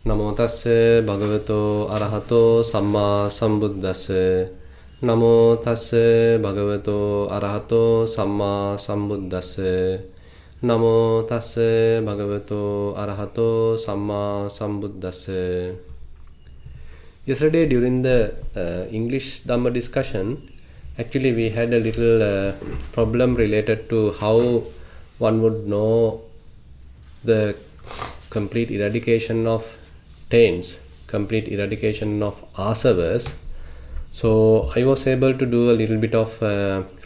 Namo tassa bhagavato arahato samma sambuddhassa. Namo tassa bhagavato arahato samma sambuddhassa. Namo tassa bhagavato arahato samma sambuddhassa. Yesterday during the English Dhamma discussion, actually we had a little problem related to how one would know the complete eradication of taints, complete eradication of asavas. So I was able to do a little bit of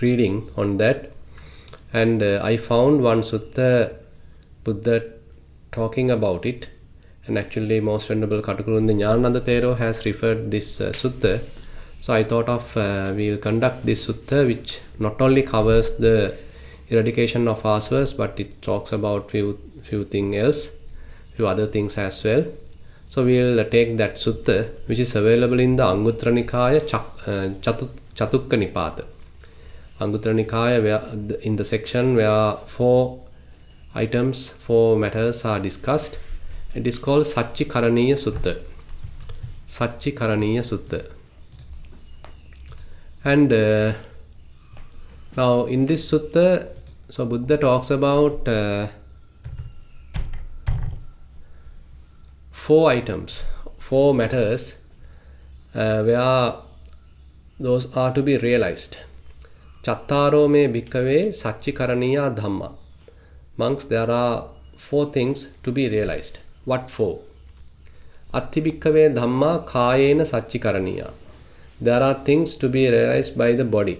reading on that, and I found one sutta Buddha talking about it, and actually most venerable Nissarana Thero has referred this sutta. So I thought of we will conduct this sutta, which not only covers the eradication of asavas, but it talks about few things else, few other things as well. So we will take that sutta, which is available in the Anguttara Nikaya Chatukka Nipata. Anguttara Nikaya, where in the section where four matters are discussed. It is called Sacchikaraniya Sutta. Sacchikaraniya Sutta. And now in this sutta, so Buddha talks about four matters where those are to be realized. Chattaro me bhikkhave Sacchikaraniya dhamma. Monks, there are four things to be realized. What four? Atti bhikkhave dhamma kayena Sacchikaraniya. There are things to be realized by the body.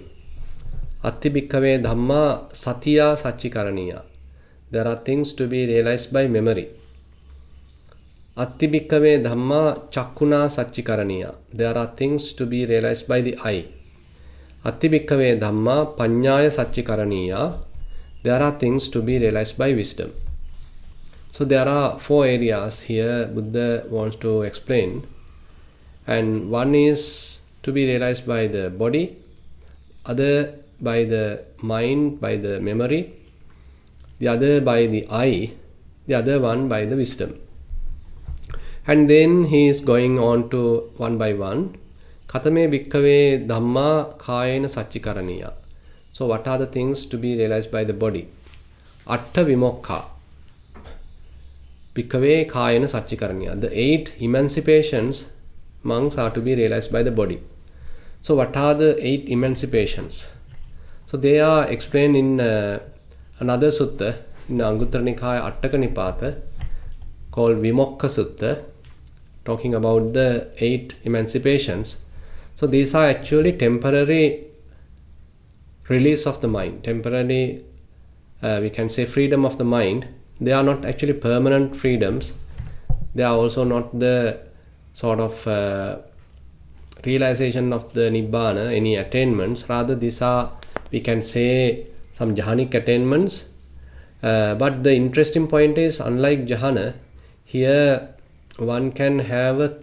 Atti bhikkhave dhamma satya Sacchikaraniya. There are things to be realized by memory. Atti bhikkhave dhamma chakkuna Sacchikaraniya. There are things to be realized by the eye. Atti bhikkhave dhamma panyaya Sacchikaraniya. There are things to be realized by wisdom. So there are four areas here Buddha wants to explain. And one is to be realized by the body, other by the mind, by the memory, the other by the eye, the other one by the wisdom. And then he is going on to one by one. Katame bhikkhave dhamma kayena Sacchikaraniya. So what are the things to be realized by the body? Atta vimokha bhikkhave kayena Sacchikaraniya. The 8 emancipations, monks, are to be realized by the body. So what are the 8 emancipations? So they are explained in another sutta in Anguttara Nikaya Attaka Nipata called Vimokha Sutta, talking about the 8 emancipations. So these are actually temporary release of the mind, temporary we can say freedom of the mind. They are not actually permanent freedoms. They are also not the sort of realization of the Nibbana, any attainments. Rather, these are, we can say, some jhanic attainments. But the interesting point is, unlike jhana, here one can have a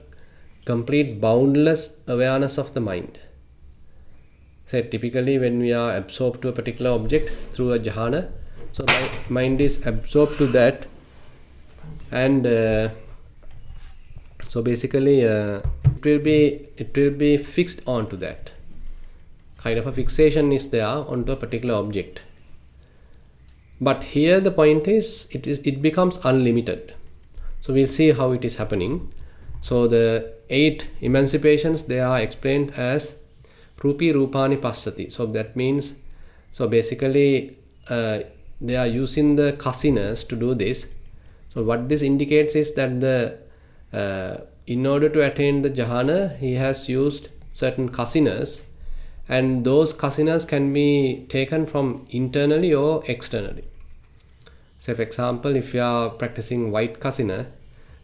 complete boundless awareness of the mind. Say, typically when we are absorbed to a particular object through a jhana, so my mind is absorbed to that, and so basically it will be fixed onto that. Kind of a fixation is there onto a particular object. But here the point is it becomes unlimited. So we'll see how it is happening. So the 8 emancipations, they are explained as Rupi Rupani Passati. So that means, so basically they are using the kasinas to do this. So what this indicates is that the in order to attain the jhana, he has used certain kasinas, and those kasinas can be taken from internally or externally. Say for example, if you are practicing white kasina,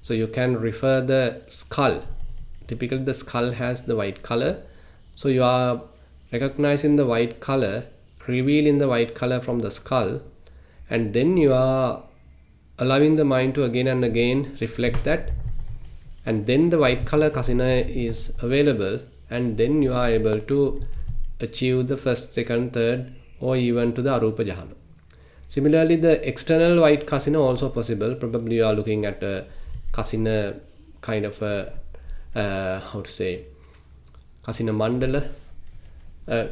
so you can refer the skull. Typically the skull has the white color. So you are recognizing the white color, revealing the white color from the skull, and then you are allowing the mind to again and again reflect that, and then the white color kasina is available, and then you are able to achieve the first, second, third, or even to the arupa jhana. Similarly, the external white kasina also possible. Probably you are looking at a kasina kind of a how to say, kasina mandala,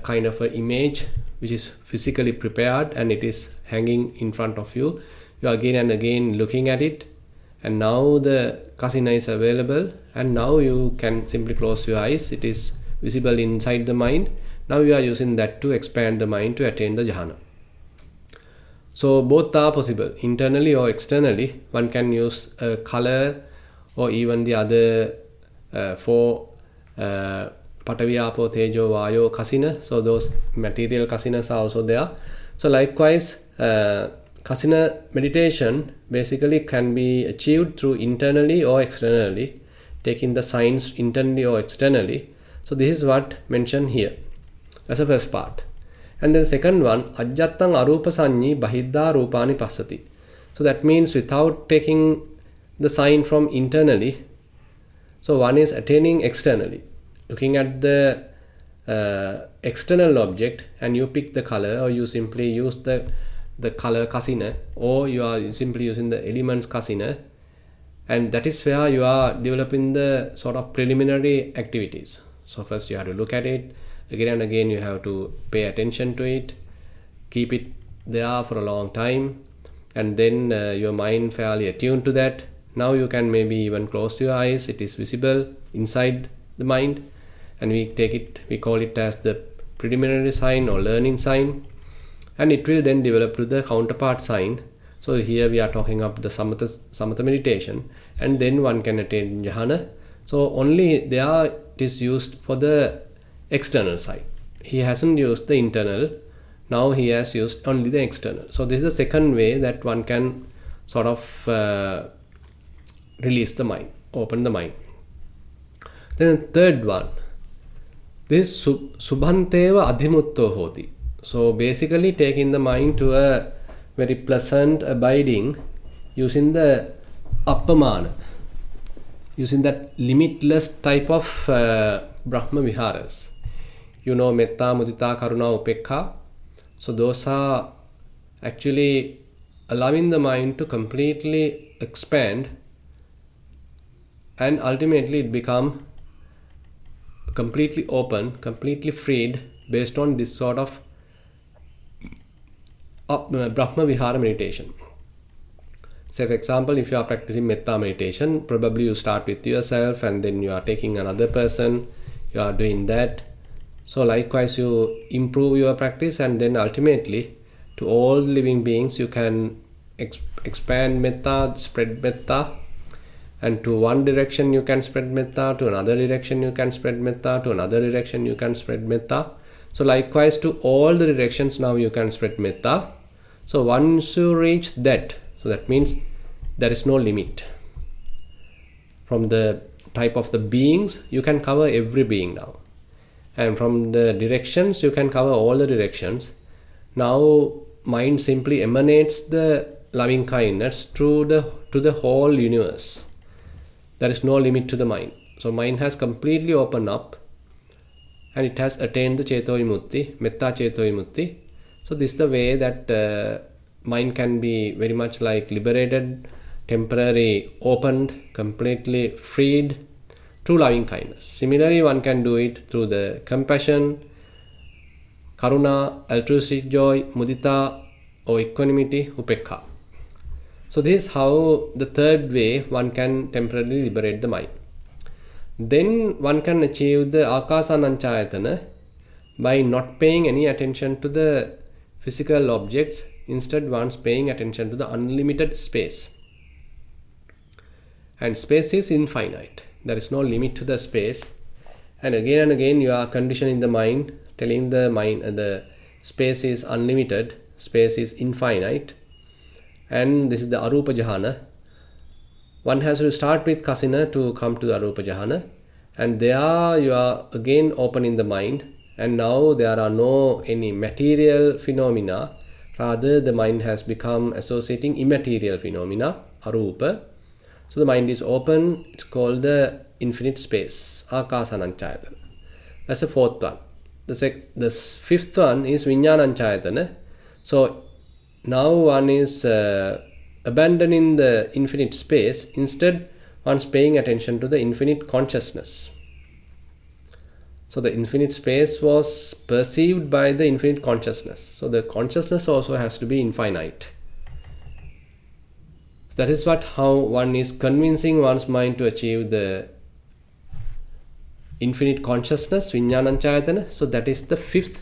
kind of an image which is physically prepared and it is hanging in front of you. You are again and again looking at it, and now the kasina is available, and now you can simply close your eyes. It is visible inside the mind. Now you are using that to expand the mind to attain the jhana. So both are possible, internally or externally. One can use a color or even the other four Patavi, Apo, Tejo, Vayo, Kasina. So those material kasinas are also there. So likewise, kasina meditation basically can be achieved through internally or externally, taking the signs internally or externally. So this is what mentioned here. That's the first part. And then second one, ajjattang arupa sanyi bahidda rupani passati. So that means without taking the sign from internally, so one is attaining externally, looking at the external object, and you pick the color, or you simply use the color kasina, or you are simply using the elements kasina, and that is where you are developing the sort of preliminary activities. So first you have to look at it, again and again you have to pay attention to it, keep it there for a long time, and then your mind fairly attuned to that. Now you can maybe even close your eyes, it is visible inside the mind, and we call it as the preliminary sign or learning sign, and it will then develop to the counterpart sign. So here we are talking of the samatha meditation, and then one can attain jhana. So only there it is used for the external side. He hasn't used the internal. Now he has used only the external. So this is the second way that one can sort of release the mind, open the mind. Then the third one, this subhanteva adhimutto hoti. So basically taking the mind to a very pleasant abiding using the appamana, using that limitless type of Brahma viharas. You know, metta, mudita, karuna, upekha. So those are actually allowing the mind to completely expand, and ultimately it become completely open, completely freed based on this sort of Brahma Vihara meditation. So for example, if you are practicing metta meditation, probably you start with yourself and then you are taking another person, you are doing that. So likewise you improve your practice, and then ultimately to all living beings you can expand metta, spread metta, and to one direction you can spread metta, to another direction you can spread metta, to another direction you can spread metta. So likewise to all the directions now you can spread metta. So once you reach that, so that means there is no limit. From the type of the beings, you can cover every being now. And from the directions, you can cover all the directions. Now mind simply emanates the loving kindness to the whole universe. There is no limit to the mind. So mind has completely opened up, and it has attained the Cheto Vimutti, Metta Cheto Vimutti. So this is the way that mind can be very much like liberated, temporarily opened, completely freed through loving kindness. Similarly, one can do it through the compassion, karuna, altruistic joy, mudita, or equanimity, upekha. So this is how the third way one can temporarily liberate the mind. Then one can achieve the akasananchayatana by not paying any attention to the physical objects. Instead, one's paying attention to the unlimited space. And space is infinite. There is no limit to the space. And again you are conditioning the mind, telling the mind the space is unlimited, space is infinite. And this is the arupa jhana. One has to start with kasina to come to the arupa jhana, and there you are again opening the mind, and now there are no any material phenomena. Rather, the mind has become associating immaterial phenomena, arupa. So the mind is open. It's called the infinite space, akasananchayatana. That's the fourth one. The fifth one is vijnananchayatana. So now one is abandoning the infinite space. Instead, one's paying attention to the infinite consciousness. So the infinite space was perceived by the infinite consciousness. So the consciousness also has to be infinite. That is how one is convincing one's mind to achieve the infinite consciousness, Vijñānañcāyatana. So that is the fifth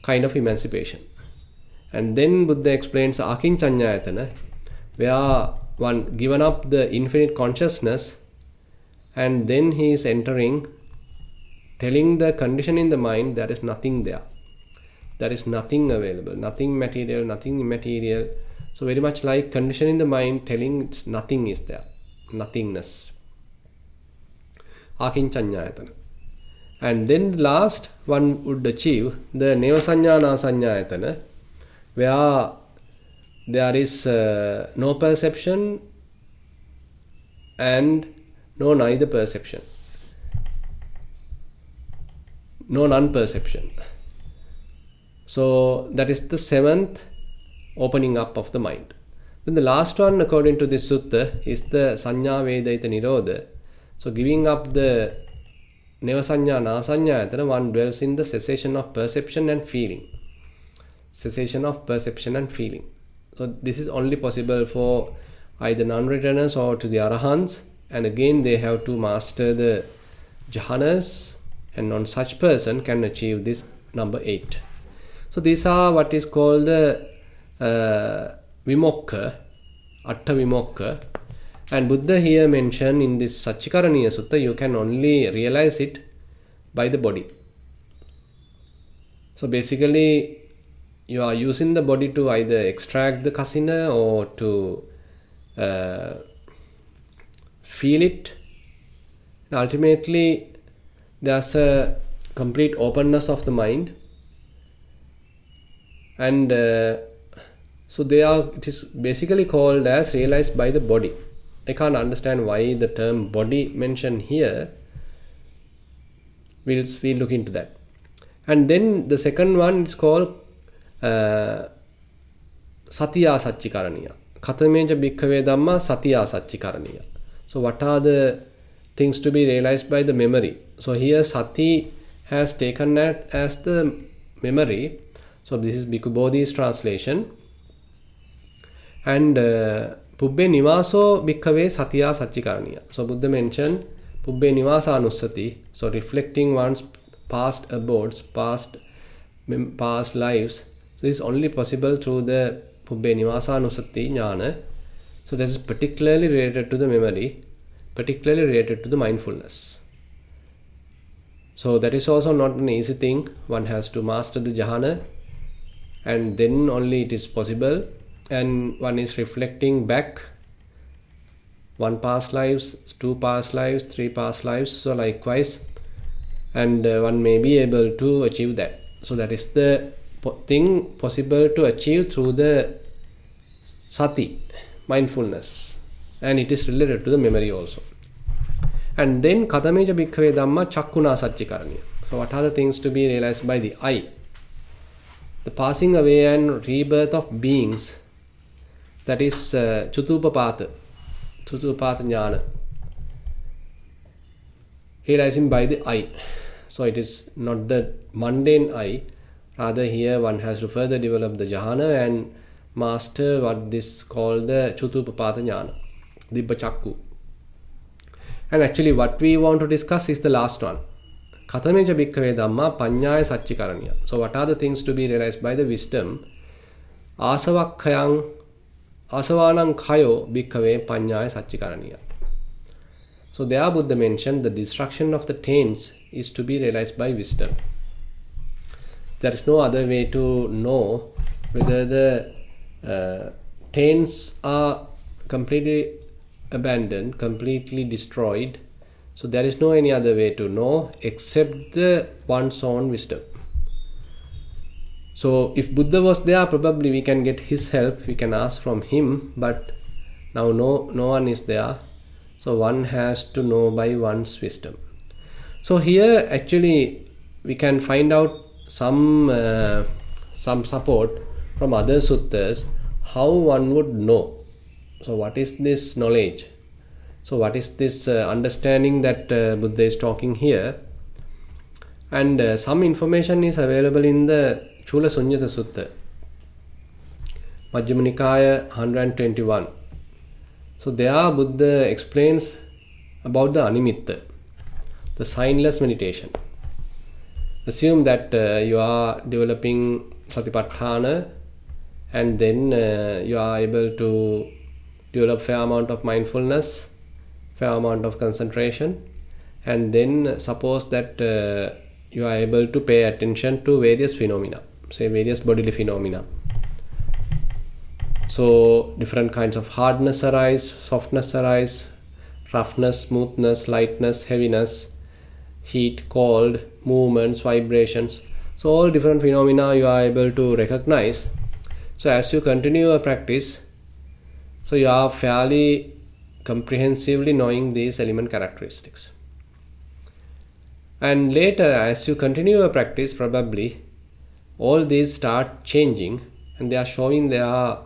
kind of emancipation. And then Buddha explains Akinchanyayatana, where one given up the infinite consciousness, and then he is entering, telling the condition in the mind there is nothing there. There is nothing available, nothing material, nothing immaterial. So very much like condition in the mind telling it's nothing is there, nothingness. Akinchanyayatana. And then last one would achieve the Nevasanyānasanyāyatana, where there is no perception and no neither perception, no non-perception. So that is the seventh opening up of the mind. Then the last one, according to this sutta, is the Sanya Vedaita Nirodha. So giving up the Nevasanya Nasanyayatana, one dwells in the cessation of perception and feeling. Cessation of perception and feeling. So this is only possible for either non-returners or to the Arahants. And again they have to master the jhanas, and on such person can achieve this number 8. So these are what is called the Vimokka, Atta Vimokka. And Buddha here mentioned in this Sacchikaraniya Sutta, you can only realize it by the body. So basically you are using the body to either extract the kasina or to feel it. And ultimately there's a complete openness of the mind, and so it is basically called as realized by the body. I can't understand why the term body mentioned here. We'll look into that. And then the second one is called Satya Sacchikaraniya. Katameja bhikkhave dhamma Satya Sacchikaraniya. So what are the things to be realized by the memory? So here Sati has taken that as the memory. So this is Bhikkhu Bodhi's translation. And Pubbe Nivaso Bhikkhave Satya Sacchikaraniya. So Buddha mentioned Pubbe Nivasa Anussati. So reflecting one's past abodes, past lives. So this is only possible through the Pubbe Nivasa Anussati Jnana. So that is particularly related to the memory, particularly related to the mindfulness. So that is also not an easy thing. One has to master the jhana, and then only it is possible. And one is reflecting back 1 past lives, 2 past lives, 3 past lives, so likewise, and one may be able to achieve that. So that is the thing possible to achieve through the sati, mindfulness, and it is related to the memory also. And then Katameja Bhikkhave Dhamma Chakkuna Sacchikaraniya. So what are the things to be realized by the eye? The passing away and rebirth of beings, that is Chutupapata Jnana, realizing by the eye. So it is not the mundane eye, rather here one has to further develop the jhana and master what this called the Chutupapata Jnana, Dibba Chakku. And actually what we want to discuss is the last one, Katameja Bhikkhave Dhamma Panyaya Sacchikaraniya. So what are the things to be realized by the wisdom? Asavakkayang Asavanang Khayo Bhikkhave Panyaya Sacchikaraniya. So there Buddha mentioned the destruction of the taints is to be realized by wisdom. There is no other way to know whether the taints are completely abandoned, completely destroyed. So there is no any other way to know except the one's own wisdom. So if Buddha was there, probably we can get his help, we can ask from him, but now no one is there. So one has to know by one's wisdom. So here actually we can find out some support from other suttas how one would know. So what is this knowledge? So what is this understanding that Buddha is talking here? And some information is available in the Chula Sunyata Sutta, Majjhima Nikaya 121. So there Buddha explains about the animitta, the signless meditation. Assume that you are developing Satipatthana, and then you are able to develop fair amount of mindfulness, fair amount of concentration, and then suppose that you are able to pay attention to various phenomena, say various bodily phenomena. So different kinds of hardness arise, softness arise, roughness, smoothness, lightness, heaviness, heat, cold, movements, vibrations. So all different phenomena you are able to recognize. So as you continue your practice, so you are fairly comprehensively knowing these element characteristics. And later, as you continue your practice, probably all these start changing, and they are showing their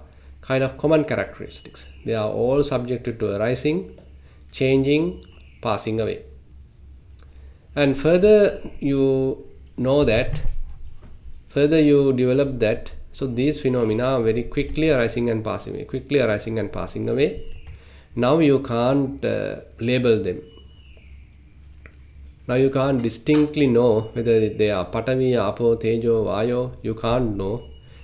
kind of common characteristics. They are all subjected to arising, changing, passing away. And further you know that, further you develop that, so these phenomena are very quickly arising and passing away, quickly arising and passing away. Now you can't label them. Now you can't distinctly know whether they are Patavi, Apo, Tejo, Vayo. You can't know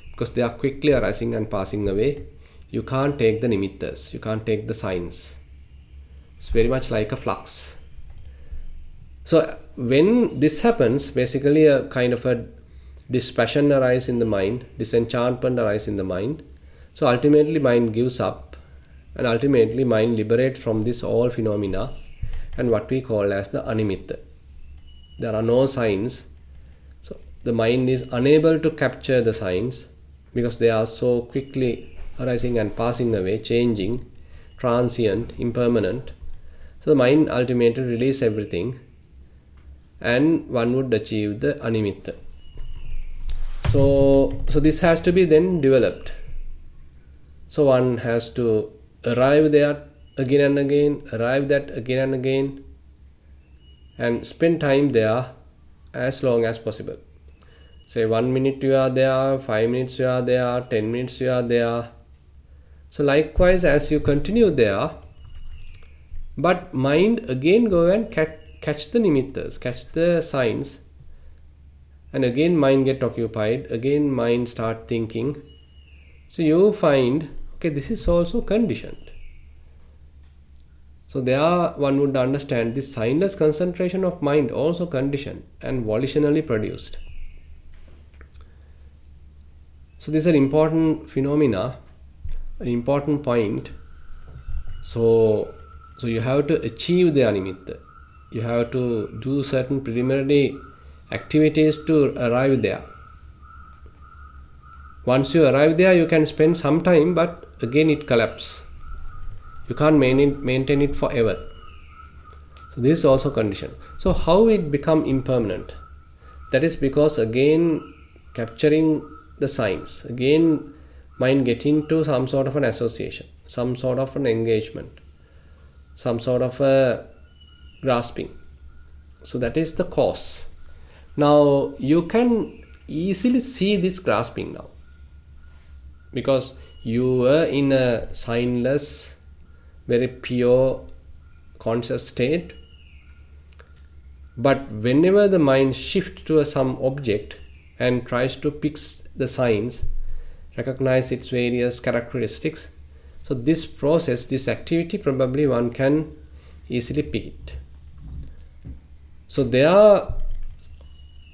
because they are quickly arising and passing away. You can't take the nimittas. You can't take the signs. It's very much like a flux. So when this happens, basically a kind of a dispassion arises in the mind, disenchantment arises in the mind. So ultimately mind gives up, and ultimately mind liberates from this all phenomena and what we call as the animitta. There are no signs. So the mind is unable to capture the signs because they are so quickly arising and passing away, changing, transient, impermanent. So the mind ultimately releases everything, and one would achieve the animitta. So this has to be then developed. So one has to arrive there again and again, arrive that again and again, and spend time there as long as possible. Say 1 minute you are there, 5 minutes you are there, 10 minutes you are there. So likewise, as you continue there, but mind again go and catch the nimittas, catch the signs, and again mind get occupied, again mind start thinking. So you find, okay, this is also conditioned. So there one would understand this signless concentration of mind also conditioned and volitionally produced. So this is an important phenomena, an important point. So you have to achieve the animitta. You have to do certain preliminary activities to arrive there. Once you arrive there, you can spend some time, but again it collapses. You can't maintain it forever. So this is also conditioned. So how it become impermanent? That is because again capturing the signs, again mind get into some sort of an association, some sort of an engagement, some sort of a grasping. So that is the cause. Now you can easily see this grasping now, because you were in a signless, very pure conscious state. But whenever the mind shifts to some object and tries to pick the signs, recognize its various characteristics, so this process, this activity, probably one can easily pick it. So there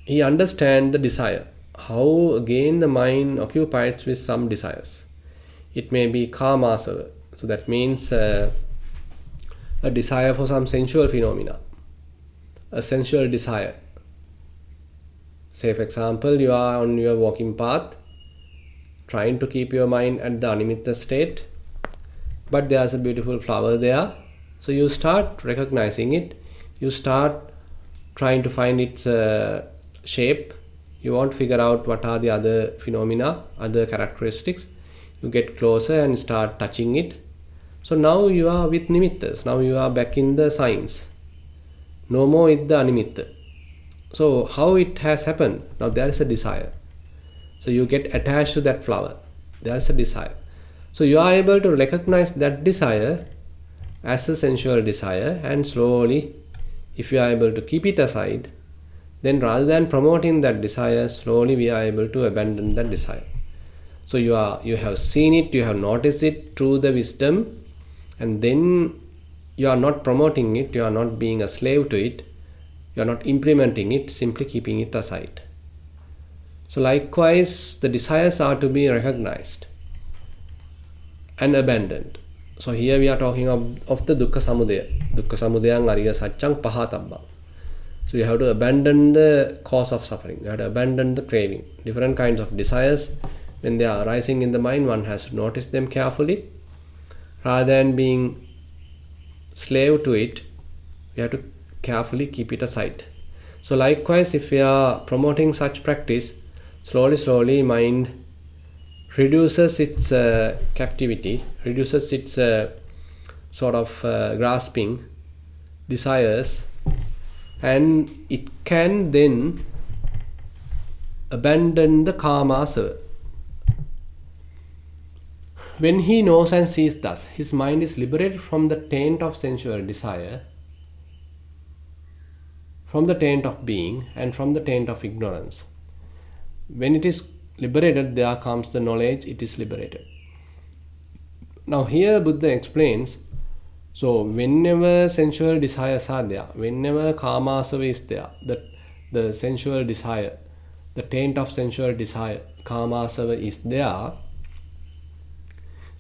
he understands the desire, how again the mind occupies with some desires. It may be kamasava, so that means a desire for some sensual phenomena, a sensual desire. Say for example, you are on your walking path, trying to keep your mind at the animitta state, but there's a beautiful flower there. So you start recognizing it, you start trying to find its shape. You want to figure out what are the other phenomena, other characteristics. You get closer and start touching it. So now you are with nimittas. Now you are back in the signs. No more with the animitta. So how it has happened? Now there is a desire. So you get attached to that flower. There is a desire. So you are able to recognize that desire as a sensual desire, and slowly, if you are able to keep it aside, then rather than promoting that desire, slowly we are able to abandon that desire. So you have seen it, you have noticed it through the wisdom, and then you are not promoting it, you are not being a slave to it, you are not implementing it, simply keeping it aside. So likewise, the desires are to be recognized and abandoned. So here we are talking of the dukkha samudaya. Dukkha samudayang ariya saccang pahatabba. So you have to abandon the cause of suffering. You have to abandon the craving. Different kinds of desires, when they are arising in the mind, one has to notice them carefully. Rather than being slave to it, we have to carefully keep it aside. So likewise, if we are promoting such practice, slowly mind reduces its captivity, reduces its sort of grasping desires, and it can then abandon the karma. When he knows and sees thus, his mind is liberated from the taint of sensual desire, from the taint of being, and from the taint of ignorance. When it is liberated, there comes the knowledge, it is liberated. Now here Buddha explains, so whenever sensual desires are there, whenever karma is there, the sensual desire, the taint of sensual desire, karma is there,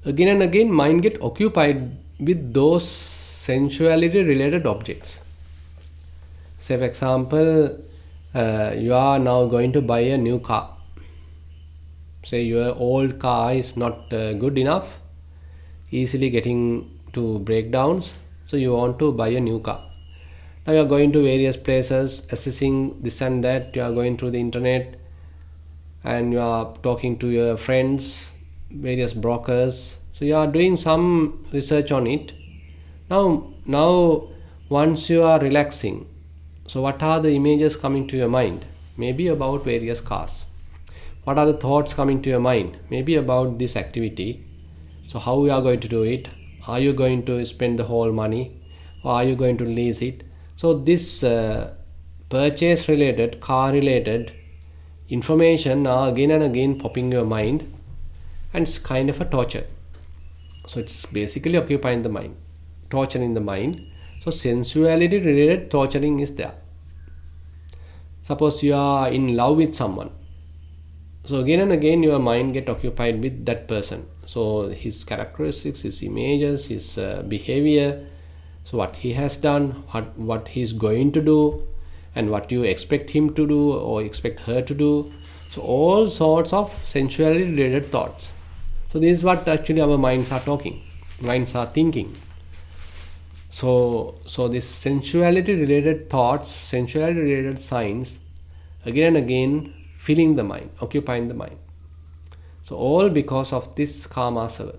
again and again mind get occupied with those sensuality related objects. Say for example, you are now going to buy a new car. Say your old car is not good enough, easily getting to breakdowns, so you want to buy a new car. Now you are going to various places, assessing this and that, you are going through the internet, and you are talking to your friends, various brokers, so you are doing some research on it. Now once you are relaxing, so what are the images coming to your mind? Maybe about various cars. What are the thoughts coming to your mind? Maybe about this activity. So how you are going to do it? Are you going to spend the whole money, or are you going to lease it? So this purchase related, car related information are again and again popping in your mind, and it's kind of a torture. So it's basically occupying the mind, torturing the mind. So sensuality related torturing is there. Suppose you are in love with someone. So again and again your mind get occupied with that person. So his characteristics, his images, his behavior, so what he has done, what he is going to do, and what you expect him to do or expect her to do. So all sorts of sensuality related thoughts. So this is what actually our minds are talking, minds are thinking. So this sensuality related thoughts, sensuality related signs, again and again filling the mind, occupying the mind. So all because of this karma seva.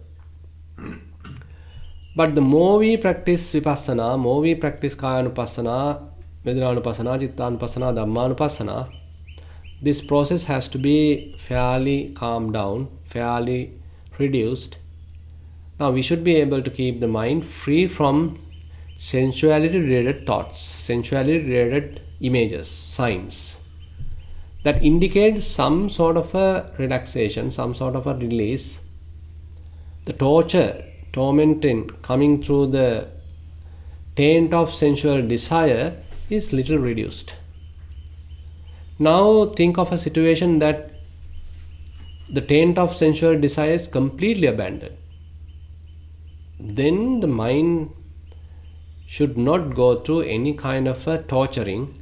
But the more we practice vipassana, more we practice kayanupassana, vedananupassana, chittanupassana, dhammanupassana, this process has to be fairly calmed down, fairly reduced. Now we should be able to keep the mind free from sensuality related thoughts, sensuality related images, signs that indicate some sort of a relaxation, some sort of a release. The torture, tormenting coming through the taint of sensual desire is little reduced. Now think of a situation that the taint of sensual desire is completely abandoned. Then the mind should not go through any kind of a torturing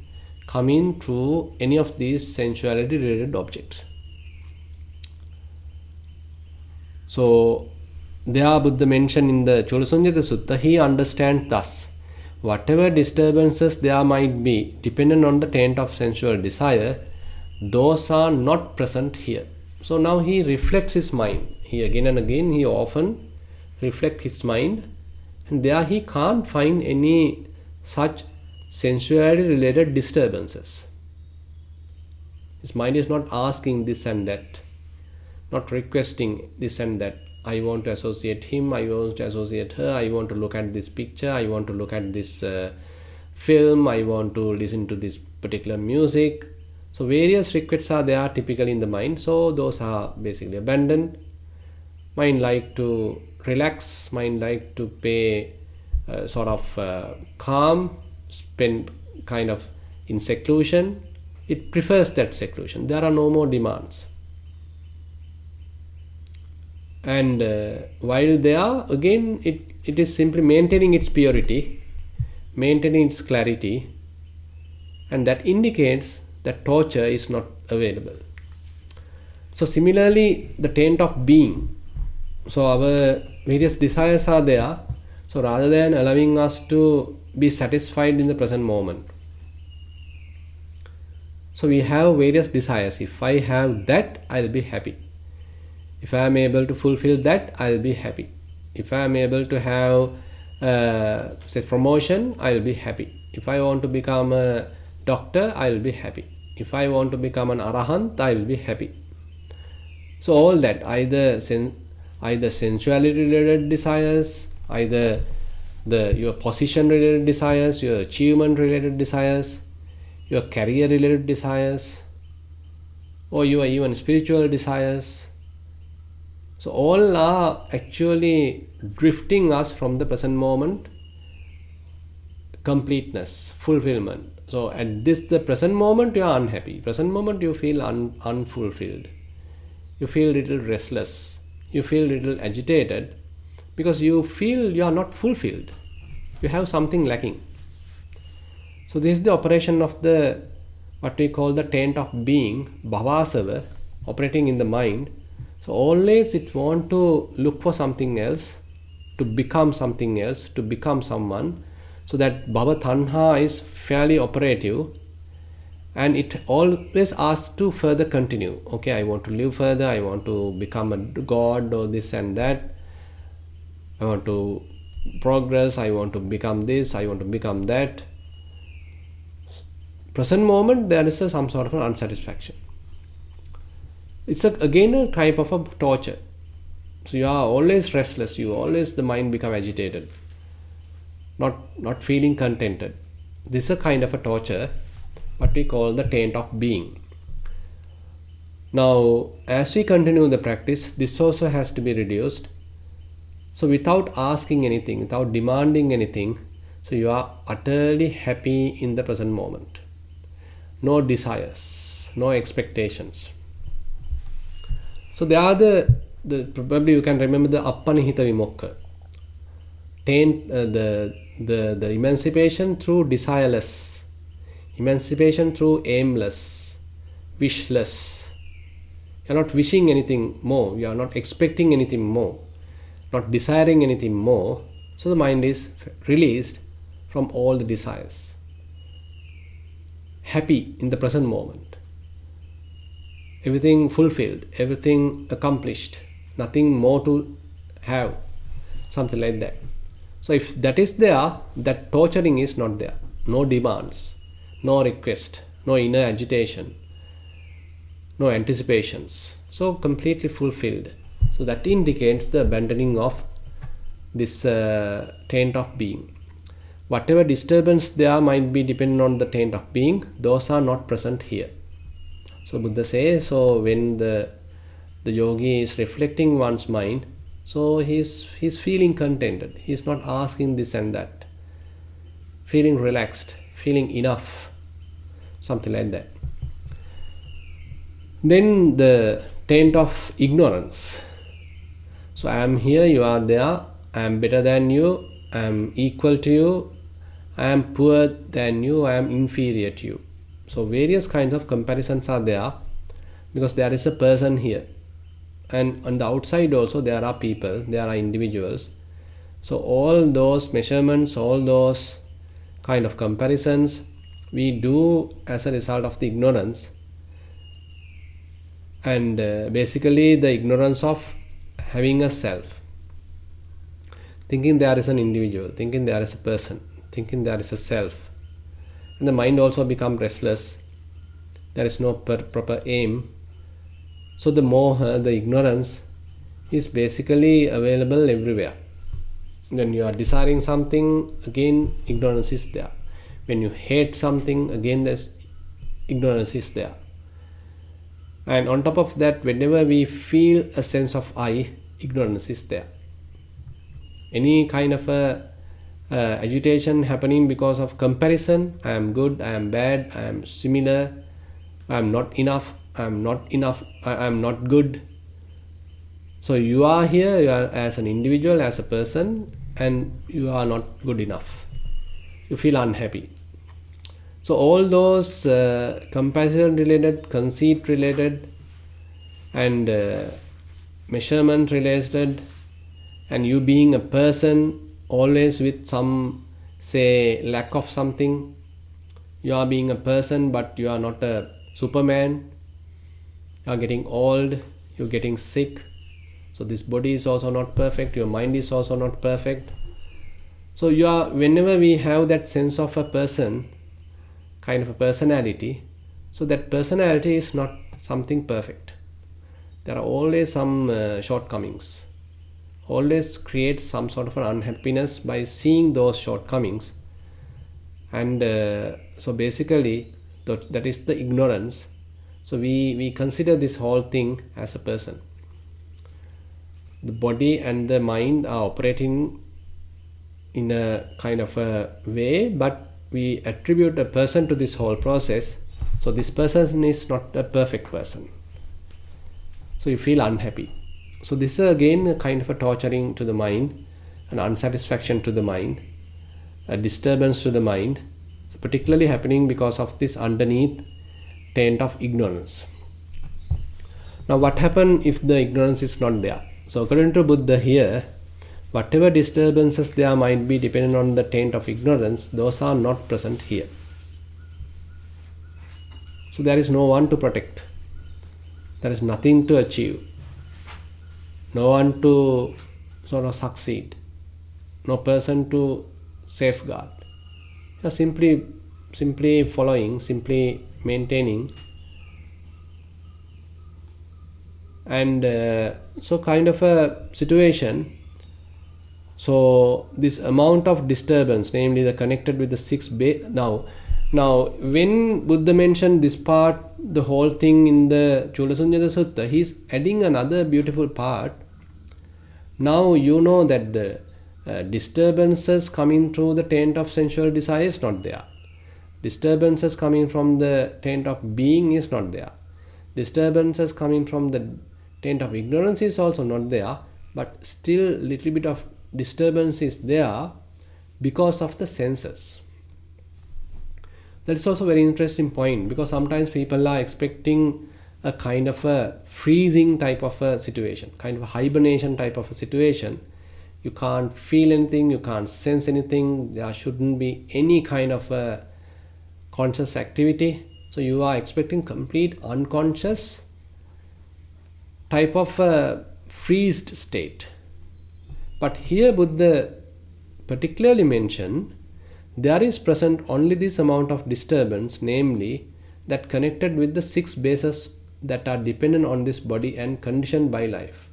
coming through any of these sensuality related objects. So there Buddha mentioned in the Chulasunjata Sutta, he understands thus, whatever disturbances there might be dependent on the taint of sensual desire, those are not present here. So now he reflects his mind. He again and again, he often reflects his mind And there he can't find any such sensuality related disturbances. His mind is not asking this and that, not requesting this and that. I want to associate him, I want to associate her, I want to look at this picture, I want to look at this film, I want to listen to this particular music. So various requests are there typically in the mind. So those are basically abandoned. Mind like to relax, mind like to pay calm, spend kind of in seclusion. It prefers that seclusion. There are no more demands. And while there, again, it is simply maintaining its purity, maintaining its clarity, and that indicates that torture is not available. So similarly, the taint of being. So our various desires are there. So rather than allowing us to be satisfied in the present moment, so we have various desires. If I have that, I'll be happy. If I am able to fulfill that, I'll be happy. If I am able to have promotion, I'll be happy. If I want to become a doctor, I'll be happy. If I want to become an arahant, I'll be happy. So all that, either sensuality related desires, either your position related desires, your achievement related desires, your career related desires, or your even spiritual desires. So all are actually drifting us from the present moment, completeness, fulfillment. So at the present moment you are unhappy. Present moment you feel unfulfilled. You feel little restless. You feel little agitated because you feel you are not fulfilled. You have something lacking. So this is the operation of what we call the taint of being, bhavasava, operating in the mind. So always it wants to look for something else, to become something else, to become someone. So that bhava tanha is fairly operative, and it always asks to further continue. Okay, I want to live further, I want to become a god or this and that. I want to progress, I want to become this, I want to become that. Present moment there is some sort of an unsatisfaction. It's again a type of a torture. So you are always restless, the mind become agitated, not feeling contented. This is a kind of a torture, what we call the taint of being. Now, as we continue the practice, this also has to be reduced. So without asking anything, without demanding anything, so you are utterly happy in the present moment. No desires, no expectations. So they are probably you can remember the appanihita vimokha, the emancipation through desireless, emancipation through aimless, wishless. You are not wishing anything more, you are not expecting anything more, not desiring anything more. So the mind is released from all the desires, happy in the present moment. Everything fulfilled, everything accomplished, nothing more to have, something like that. So if that is there, that torturing is not there. No demands, no request, no inner agitation, no anticipations. So completely fulfilled. So that indicates the abandoning of this taint of being. Whatever disturbance there might be depending on the taint of being, those are not present here. So Buddha says, so when the yogi is reflecting one's mind, so he's feeling contented. He's not asking this and that. Feeling relaxed, feeling enough, something like that. Then the taint of ignorance. So I am here, you are there, I am better than you, I am equal to you, I am poorer than you, I am inferior to you. So various kinds of comparisons are there because there is a person here, and on the outside also there are people, there are individuals. So all those measurements, all those kind of comparisons we do as a result of the ignorance, and basically the ignorance of having a self. thinking there is an individual, thinking there is a person, thinking there is a self. And the mind also becomes restless. There is no proper aim. So the moha, the ignorance, is basically available everywhere. When you are desiring something, again ignorance is there. When you hate something, again there's ignorance is there. And on top of that, whenever we feel a sense of I, ignorance is there. Any kind of agitation happening because of comparison, I am good, I am bad, I am similar, I am not enough, I am not good. So you are here, you are as an individual, as a person, and you are not good enough. You feel unhappy. So all those comparison related, conceit related, and measurement related, and you being a person always with some, say, lack of something. You are being a person, but you are not a Superman. You are getting old, you are getting sick. So this body is also not perfect, your mind is also not perfect. So whenever we have that sense of a person, kind of a personality, so that personality is not something perfect. There are always some shortcomings. Always create some sort of an unhappiness by seeing those shortcomings. And so basically that is the ignorance. So we consider this whole thing as a person. The body and the mind are operating in a kind of a way, but we attribute a person to this whole process. So this person is not a perfect person. So you feel unhappy. So this is again a kind of a torturing to the mind, an unsatisfaction to the mind, a disturbance to the mind. So particularly happening because of this underneath taint of ignorance. Now what happens if the ignorance is not there? So according to Buddha here, whatever disturbances there might be depending on the taint of ignorance, those are not present here. So there is no one to protect. There is nothing to achieve. No one to sort of succeed. No person to safeguard. You are simply following, simply maintaining. And so kind of a situation. So this amount of disturbance, namely the connected with the six now when Buddha mentioned this part, the whole thing in the Chulasunyata Sutta, he is adding another beautiful part. Now you know that the disturbances coming through the taint of sensual desire is not there. Disturbances coming from the taint of being is not there. Disturbances coming from the taint of ignorance is also not there, but still little bit of disturbance is there because of the senses. That is also a very interesting point, because sometimes people are expecting a kind of a freezing type of a situation, kind of a hibernation type of a situation. You can't feel anything, you can't sense anything, there shouldn't be any kind of a conscious activity. So you are expecting complete unconscious type of a freezed state. But here Buddha particularly mentioned there is present only this amount of disturbance, namely that connected with the six bases that are dependent on this body and conditioned by life.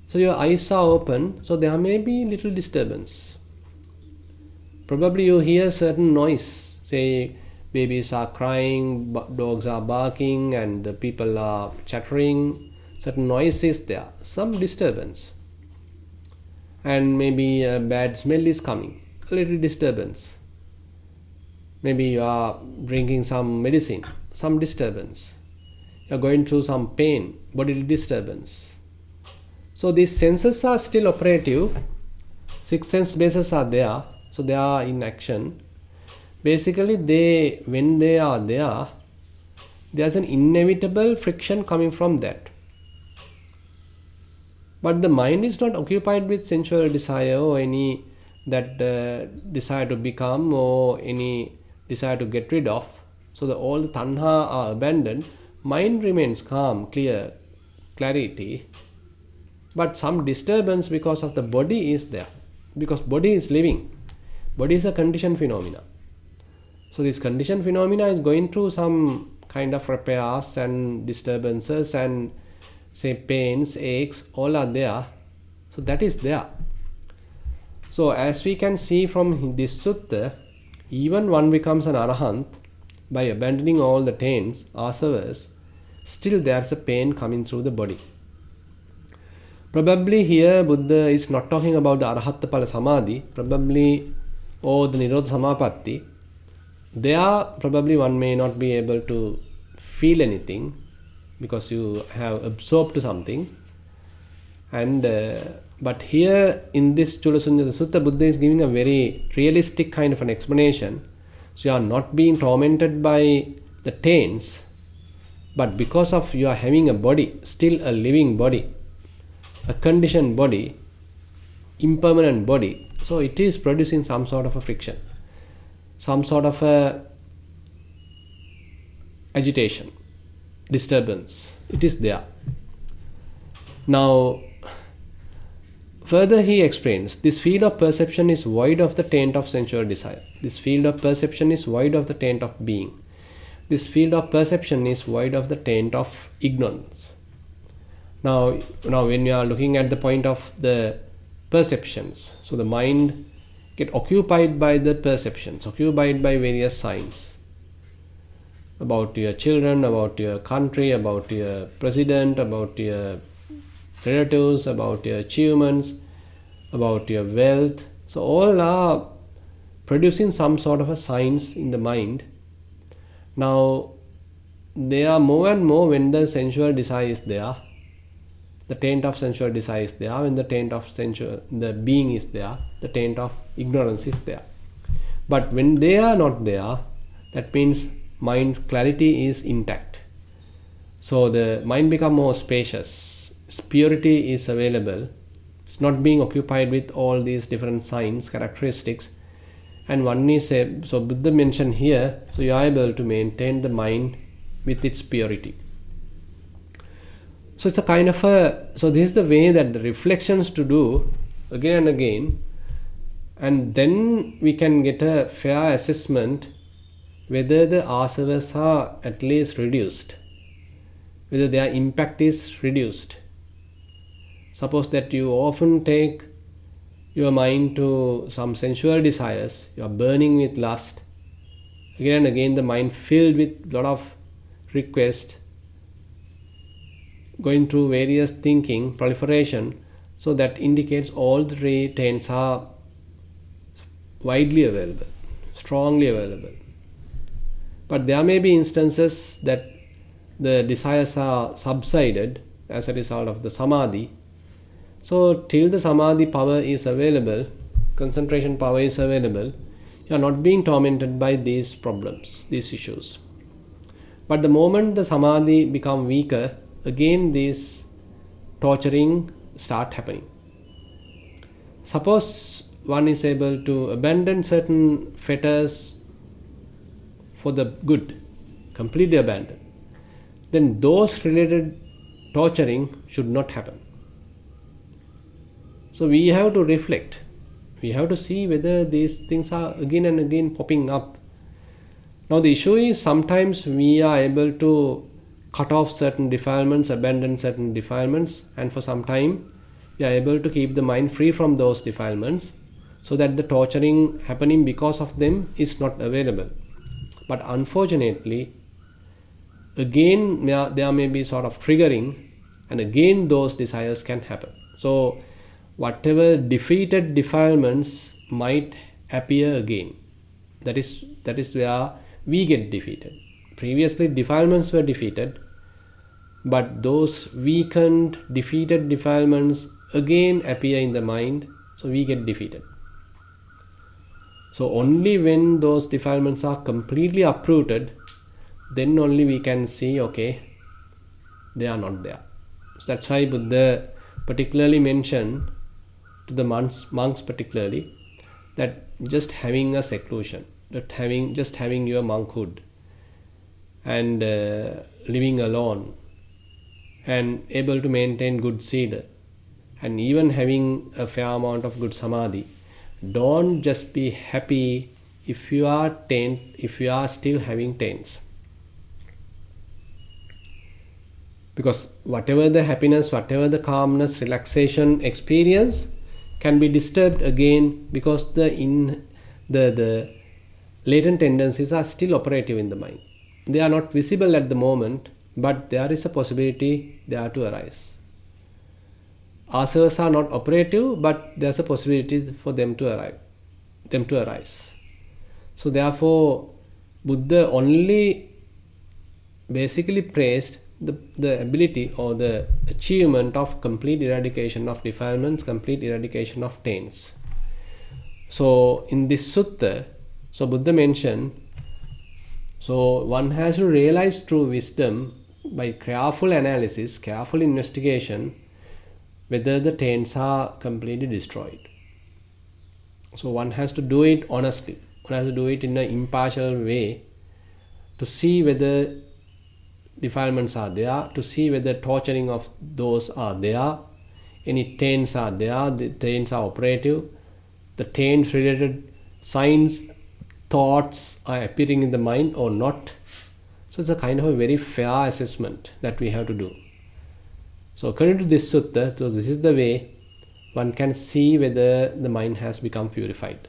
So your eyes are open, so there may be little disturbance. Probably you hear certain noise, say babies are crying, dogs are barking, and the people are chattering. Certain noise is there, some disturbance. And maybe a bad smell is coming, a little disturbance. Maybe you are drinking some medicine, some disturbance. You are going through some pain, bodily disturbance. So these senses are still operative. Six sense bases are there, so they are in action. Basically, when they are there, there's an inevitable friction coming from that. But the mind is not occupied with sensual desire or any that desire to become or any desire to get rid of. So all the tanha are abandoned. Mind remains calm, clear, clarity. but some disturbance because of the body is there, because body is living. Body is a conditioned phenomena. So this conditioned phenomena is going through some kind of repairs and disturbances and say pains, aches, all are there. So that is there. So as we can see from this sutta, even one becomes an arahant by abandoning all the taints, asavas, still there is a pain coming through the body. Probably here Buddha is not talking about the Arahatta Pala Samadhi, probably or the Nirodha Samapatti. There probably one may not be able to feel anything because you have absorbed something. And but here in this Chulasunyata Sutta, Buddha is giving a very realistic kind of an explanation. So you are not being tormented by the taints, but because of you are having a body, still a living body, a conditioned body, impermanent body, so it is producing some sort of a friction, some sort of a agitation, disturbance. It is there. Now further he explains, this field of perception is void of the taint of sensual desire. This field of perception is void of the taint of being. This field of perception is void of the taint of ignorance. Now when you are looking at the point of the perceptions, so the mind get occupied by the perceptions, occupied by various signs about your children, about your country, about your president, about your relatives, about your achievements, about your wealth. So all are producing some sort of a signs in the mind. Now they are more and more when the sensual desire is there, the taint of sensual desire is there, when the taint of sensual, the being is there, the taint of ignorance is there. But when they are not there, that means mind clarity is intact. So the mind become more spacious, purity is available, it's not being occupied with all these different signs, characteristics. And one is so Buddha mentioned here, so you are able to maintain the mind with its purity. So it's a kind of so this is the way that the reflections to do again and again, and then we can get a fair assessment whether the asavas are at least reduced, whether their impact is reduced. Suppose that you often take your mind to some sensual desires, you are burning with lust, again and again the mind filled with lot of requests, going through various thinking, proliferation, so that indicates all three taints are widely available, strongly available. But there may be instances that the desires are subsided as a result of the samadhi. So till the samadhi power is available, concentration power is available, you are not being tormented by these problems, these issues. But the moment the samadhi become weaker, again these torturing start happening. Suppose one is able to abandon certain fetters for the good, completely abandon, then those related torturing should not happen. So we have to reflect, we have to see whether these things are again and again popping up. Now the issue is sometimes we are able to cut off certain defilements, abandon certain defilements, and for some time we are able to keep the mind free from those defilements so that the torturing happening because of them is not available. But unfortunately, again there may be sort of triggering, and again those desires can happen. So whatever defeated defilements might appear again. That is where we get defeated. Previously defilements were defeated, but those weakened, defeated defilements again appear in the mind, so we get defeated. So only when those defilements are completely uprooted, then only we can see, okay, they are not there. So that's why Buddha particularly mentioned to the monks particularly, that just having a seclusion, just having your monkhood and living alone and able to maintain good sila, and even having a fair amount of good samadhi, don't just be happy if you are still having taints. Because whatever the happiness, whatever the calmness, relaxation experience can be disturbed again because the latent tendencies are still operative in the mind. They are not visible at the moment, but there is a possibility they are to arise. Asavas are not operative, but there is a possibility for them to arise. So therefore, Buddha only basically praised the ability or the achievement of complete eradication of defilements, complete eradication of taints. So in this sutta, so Buddha mentioned, so one has to realize true wisdom by careful analysis, careful investigation, whether the taints are completely destroyed. So one has to do it honestly. One has to do it in an impartial way to see whether defilements are there, to see whether torturing of those are there, any taints are there, the taints are operative, the taints related signs, thoughts are appearing in the mind or not. So it's a kind of a very fair assessment that we have to do. So according to this sutta, so this is the way one can see whether the mind has become purified.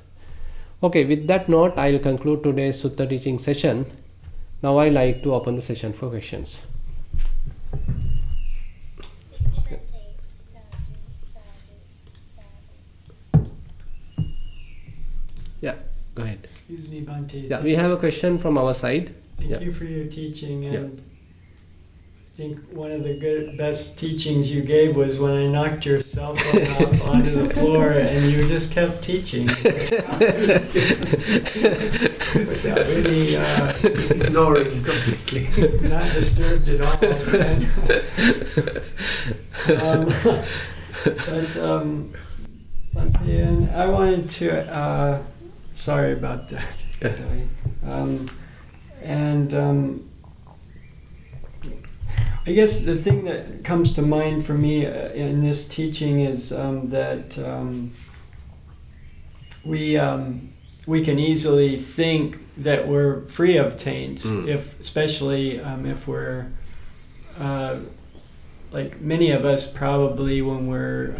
Okay, with that note, I will conclude today's sutta teaching session. Now I like to open the session for questions. Yeah, go ahead. Excuse me, Bhante. Yeah, we have a question from our side. Thank you for your teaching, and I think one of the best teachings you gave was when I knocked your cell phone off onto the floor and you just kept teaching. Without really ignoring completely. Not disturbed at all. And I wanted to, sorry about that. I guess the thing that comes to mind for me in this teaching is that we can easily think that we're free of taints, especially if we're like many of us probably when we're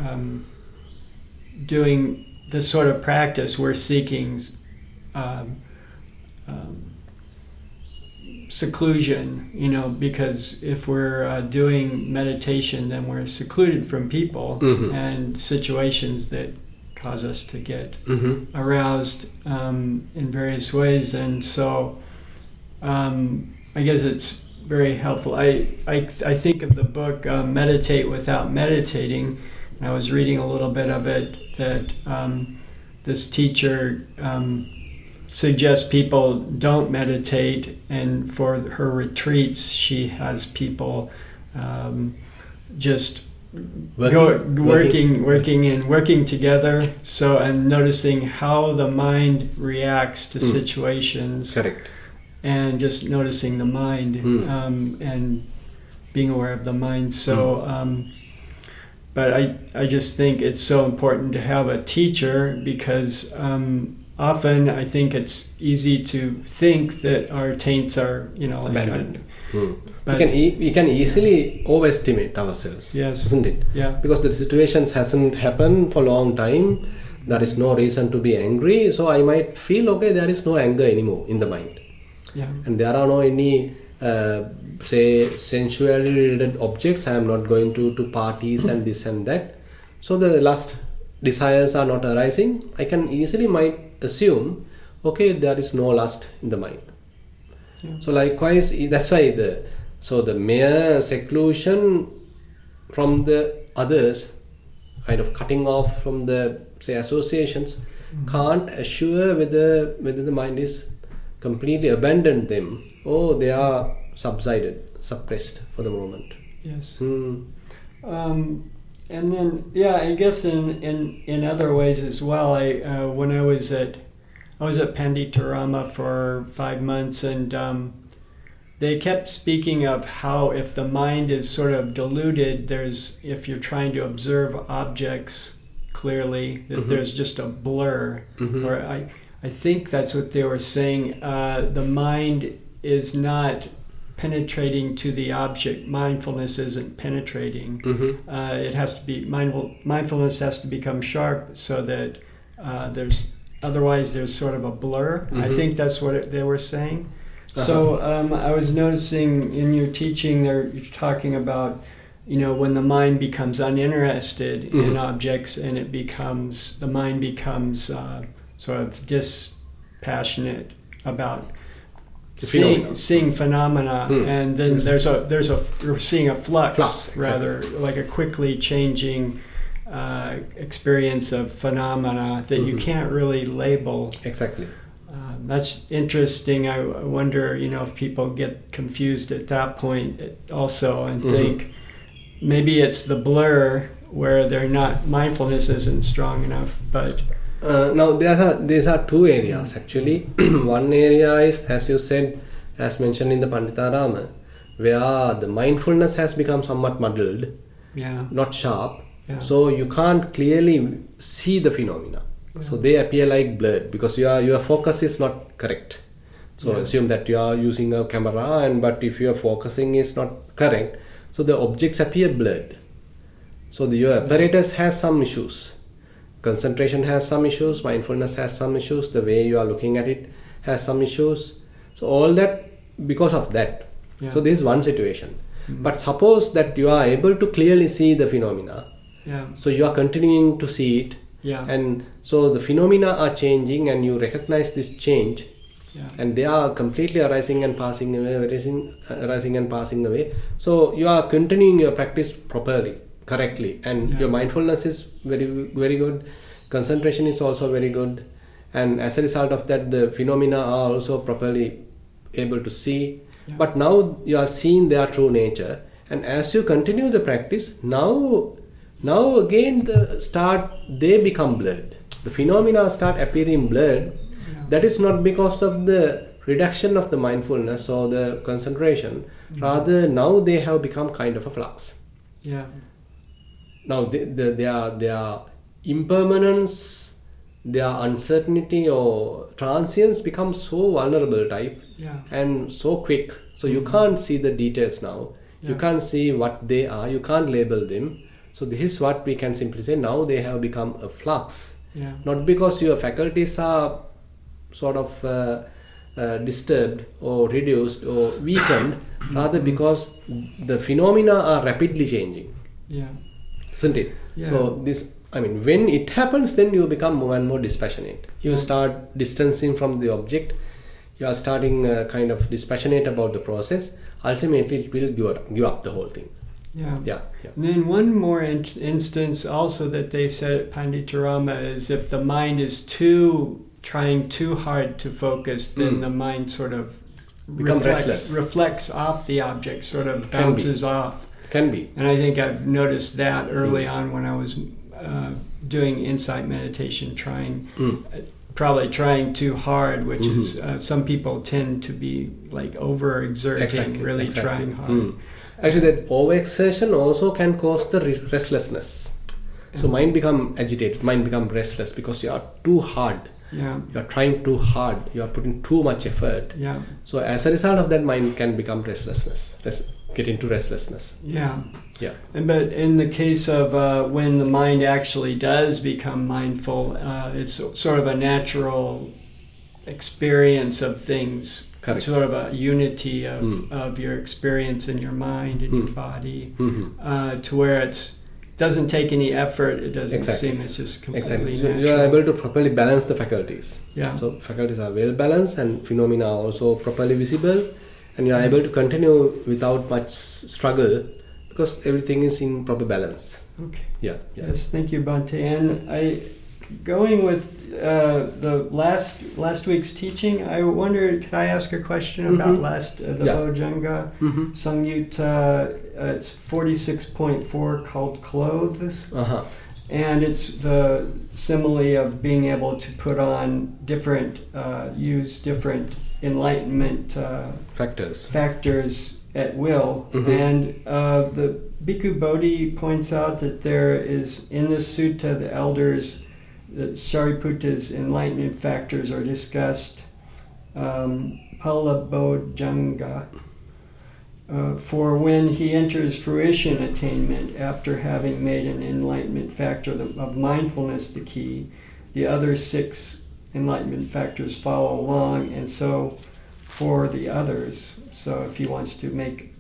doing this sort of practice, we're seeking seclusion, because if we're doing meditation, then we're secluded from people and situations that cause us to get aroused in various ways. And so I guess it's very helpful. I think of the book Meditate Without Meditating, and I was reading a little bit of it, that this teacher suggests people don't meditate, and for her retreats she has people just working together, so, and noticing how the mind reacts to situations. Correct. And just noticing the mind and being aware of the mind. So but I just think it's so important to have a teacher, because often I think it's easy to think that our taints are, abandoned. But we can easily overestimate ourselves, yes, isn't it? Yeah. Because the situations hasn't happened for a long time, there is no reason to be angry, so I might feel, okay, there is no anger anymore in the mind. Yeah. And there are no any, say, sensually related objects. I am not going to parties and this and that. So the lust desires are not arising. I can easily might assume, okay, there is no lust in the mind. Yeah. So likewise, that's why the mere seclusion from the others, kind of cutting off from the, say, associations, can't assure whether the mind is completely abandoned them, or they are suppressed for the moment. Yes. And then, I guess in other ways as well. When I was at Panditarama for 5 months, and they kept speaking of how if the mind is sort of diluted, if you're trying to observe objects clearly, that there's just a blur. Or I think that's what they were saying. The mind is not penetrating to the object. Mindfulness isn't penetrating. It has to be mindfulness has to become sharp so that otherwise there's sort of a blur. I think that's what they were saying. So I was noticing in your teaching there you're talking about, when the mind becomes uninterested in objects and the mind becomes sort of dispassionate about seeing phenomena, and then we're seeing a flux rather, like a quickly changing experience of phenomena that you can't really label. Exactly. That's interesting. I wonder, if people get confused at that point also and think maybe it's the blur where mindfulness isn't strong enough, but now these are two areas actually. One area is, as you said, as mentioned in the Panditarama, where the mindfulness has become somewhat muddled, not sharp, so you can't clearly see the phenomena. So they appear like blurred because your focus is not correct. So assume that you are using a camera, but if your focusing is not correct, so the objects appear blurred. So your apparatus has some issues. Concentration has some issues, mindfulness has some issues, the way you are looking at it has some issues. So all that because of that. So this is one situation. But suppose that you are able to clearly see the phenomena. So you are continuing to see it. And so the phenomena are changing and you recognize this change. And they are completely arising and passing away. So you are continuing your practice properly, correctly, and your mindfulness is very, very good. Concentration is also very good, and as a result of that, the phenomena are also properly able to see. But now you are seeing their true nature, and as you continue the practice, now again they become blurred. The phenomena start appearing blurred. That is not because of the reduction of the mindfulness or the concentration. Rather, now they have become kind of a flux. Now their impermanence, their uncertainty or transience become so vulnerable type and so quick. So you can't see the details now. You can't see what they are. You can't label them. So this is what we can simply say. Now they have become a flux. Not because your faculties are sort of disturbed or reduced or weakened, rather because the phenomena are rapidly changing. Isn't it? So when it happens, then you become more and more dispassionate. You start distancing from the object. You are starting kind of dispassionate about the process. Ultimately, it will give up the whole thing. And then one more instance also that they said at Panditarama is if the mind is trying too hard to focus, then the mind sort of reflects off the object, sort of bounces off. Can be. And I think I've noticed that early on when I was doing insight meditation, probably trying too hard, which is some people tend to be like overexerting, trying hard. Actually, that overexertion also can cause the restlessness. So mind become agitated, mind become restless because you are too hard. You are trying too hard. You are putting too much effort. So as a result of that, mind can become get into restlessness. But in the case of when the mind actually does become mindful, it's sort of a natural experience of things. Sort of a unity of your experience in your mind and your body, to where it doesn't take any effort. It doesn't seem, it's just completely natural. So you are able to properly balance the faculties. So faculties are well balanced and phenomena are also properly visible, and you are able to continue without much struggle because everything is in proper balance. Yes, thank you, Bhante. And going with the last week's teaching, I wondered, could I ask a question about the Bojjhanga Samyutta? It's 46.4 called Clothes. And it's the simile of being able to put on different, use different enlightenment factors at will. And the Bhikkhu Bodhi points out that there is, in this sutta, the elders, that Sariputta's enlightenment factors are discussed. Palabodjanga, for when he enters fruition attainment after having made an enlightenment factor of mindfulness the key, the other 6 enlightenment factors follow along, and so for the others. So if he wants to make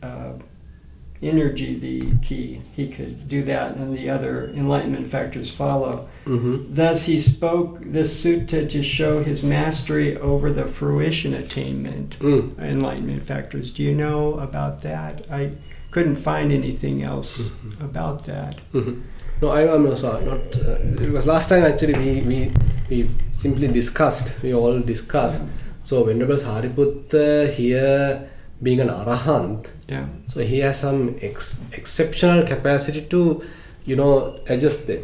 energy the key, he could do that, and the other enlightenment factors follow. Thus he spoke this sutta to show his mastery over the fruition attainment enlightenment factors. Do you know about that? I couldn't find anything else about that. No, I am also not. It was last time actually we simply discussed. We all discussed. So Venerable Sariputta here, being an arahant, so he has some exceptional capacity to, adjust them.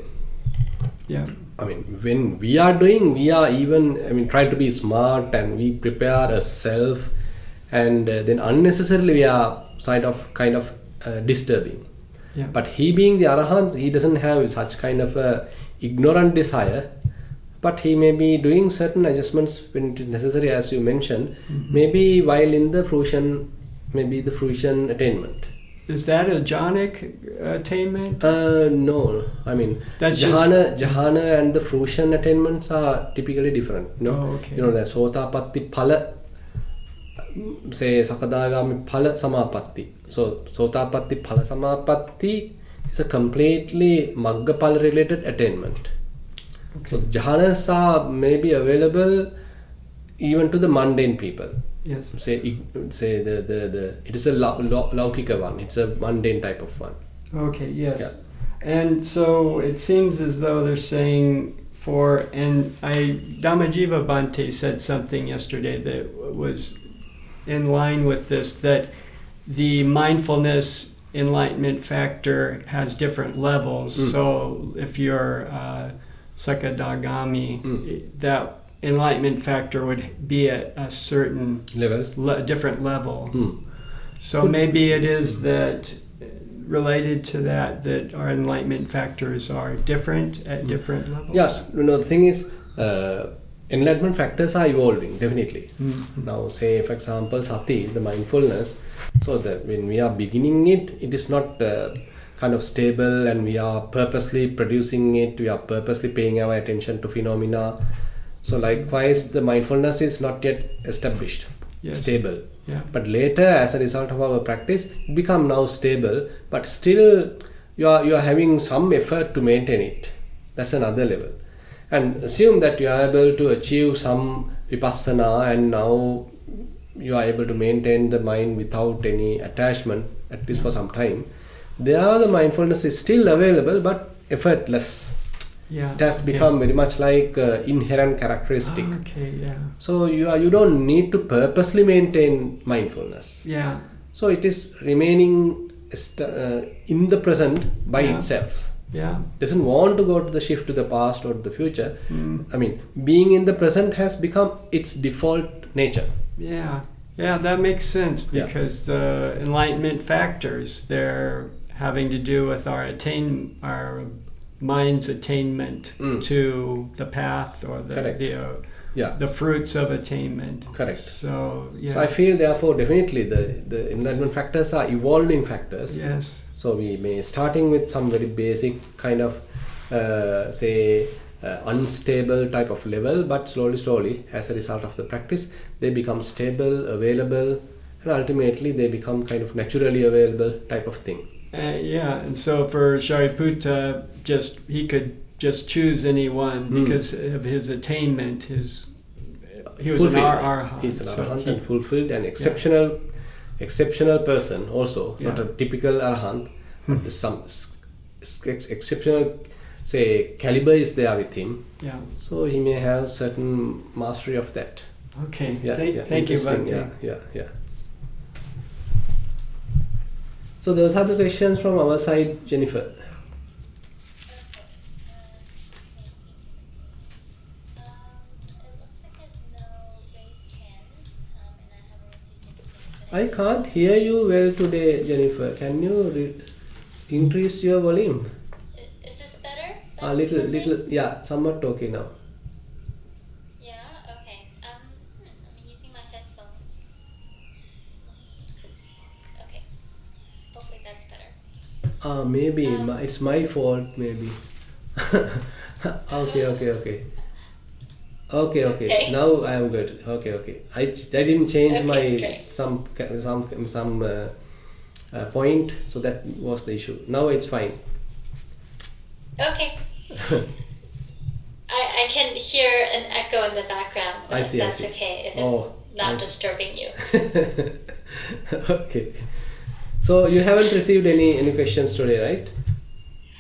I mean, when we are doing, we are even, trying to be smart, and we prepare a self, and then unnecessarily we are kind of disturbing. But he being the arahant, he doesn't have such kind of a ignorant desire, but he may be doing certain adjustments when it is necessary, as you mentioned, maybe while in the fruition attainment. Is that a jhanic attainment? No, I mean, that's jhana and the fruition attainments are typically different. Okay. The sotapatti phala, say sakadagami phala samapatti. So sotapatti phala samapatti is a completely magga phala related attainment. So the jhanas are maybe available even to the mundane people. Yes. Say the it is a laukika one. It's a mundane type of one. Okay. Yes. Yeah. And so it seems as though they're saying Dhammajiva Bhante said something yesterday that was in line with this, that the mindfulness enlightenment factor has different levels. So if you're Sakadagami, that enlightenment factor would be at a certain different level. So maybe it is that related to that our enlightenment factors are different at different levels. Yes, the thing is, enlightenment factors are evolving, definitely. Now, say for example, sati, the mindfulness. So that when we are beginning it is not kind of stable, and we are purposely producing it. We are purposely paying our attention to phenomena. So likewise, the mindfulness is not yet established, stable. But later, as a result of our practice, it become now stable. But still, you are having some effort to maintain it. That's another level. And assume that you are able to achieve some vipassana, and now you are able to maintain the mind without any attachment, at least for some time. There, the mindfulness is still available, but effortless. It has become very much like inherent characteristic. So you don't need to purposely maintain mindfulness. So it is remaining in the present by itself. Doesn't want to go to the shift to the past or the future. I mean, being in the present has become its default nature. That makes sense, because the enlightenment factors, they're having to do with our mind's attainment to the path or the fruits of attainment. Correct. So I feel therefore definitely the enlightenment factors are evolving factors. Yes. So we may starting with some very basic kind of unstable type of level, but slowly as a result of the practice they become stable, available, and ultimately they become kind of naturally available type of thing. And so for Sariputta, he could just choose any one because of his attainment. He was fulfilled. an arahant. He's an arahant and fulfilled, and exceptional person also, not a typical arahant, but some exceptional caliber is there with him. So he may have certain mastery of that. Okay. Thank you, Bhante. So those are the questions from our side, Jennifer. I can't hear you well today, Jennifer. Can you increase your volume? Is this better? A little, yeah, somewhat okay now. Yeah, okay. I'm using my headphones. Okay. Hopefully that's better. Maybe it's my fault, maybe. Okay. Okay. Now I am good. Okay. I didn't change my great. some point, so that was the issue. Now it's fine. Okay. I can hear an echo in the background, but I see. that's okay if it's not disturbing you. Okay. So you haven't received any questions today, right?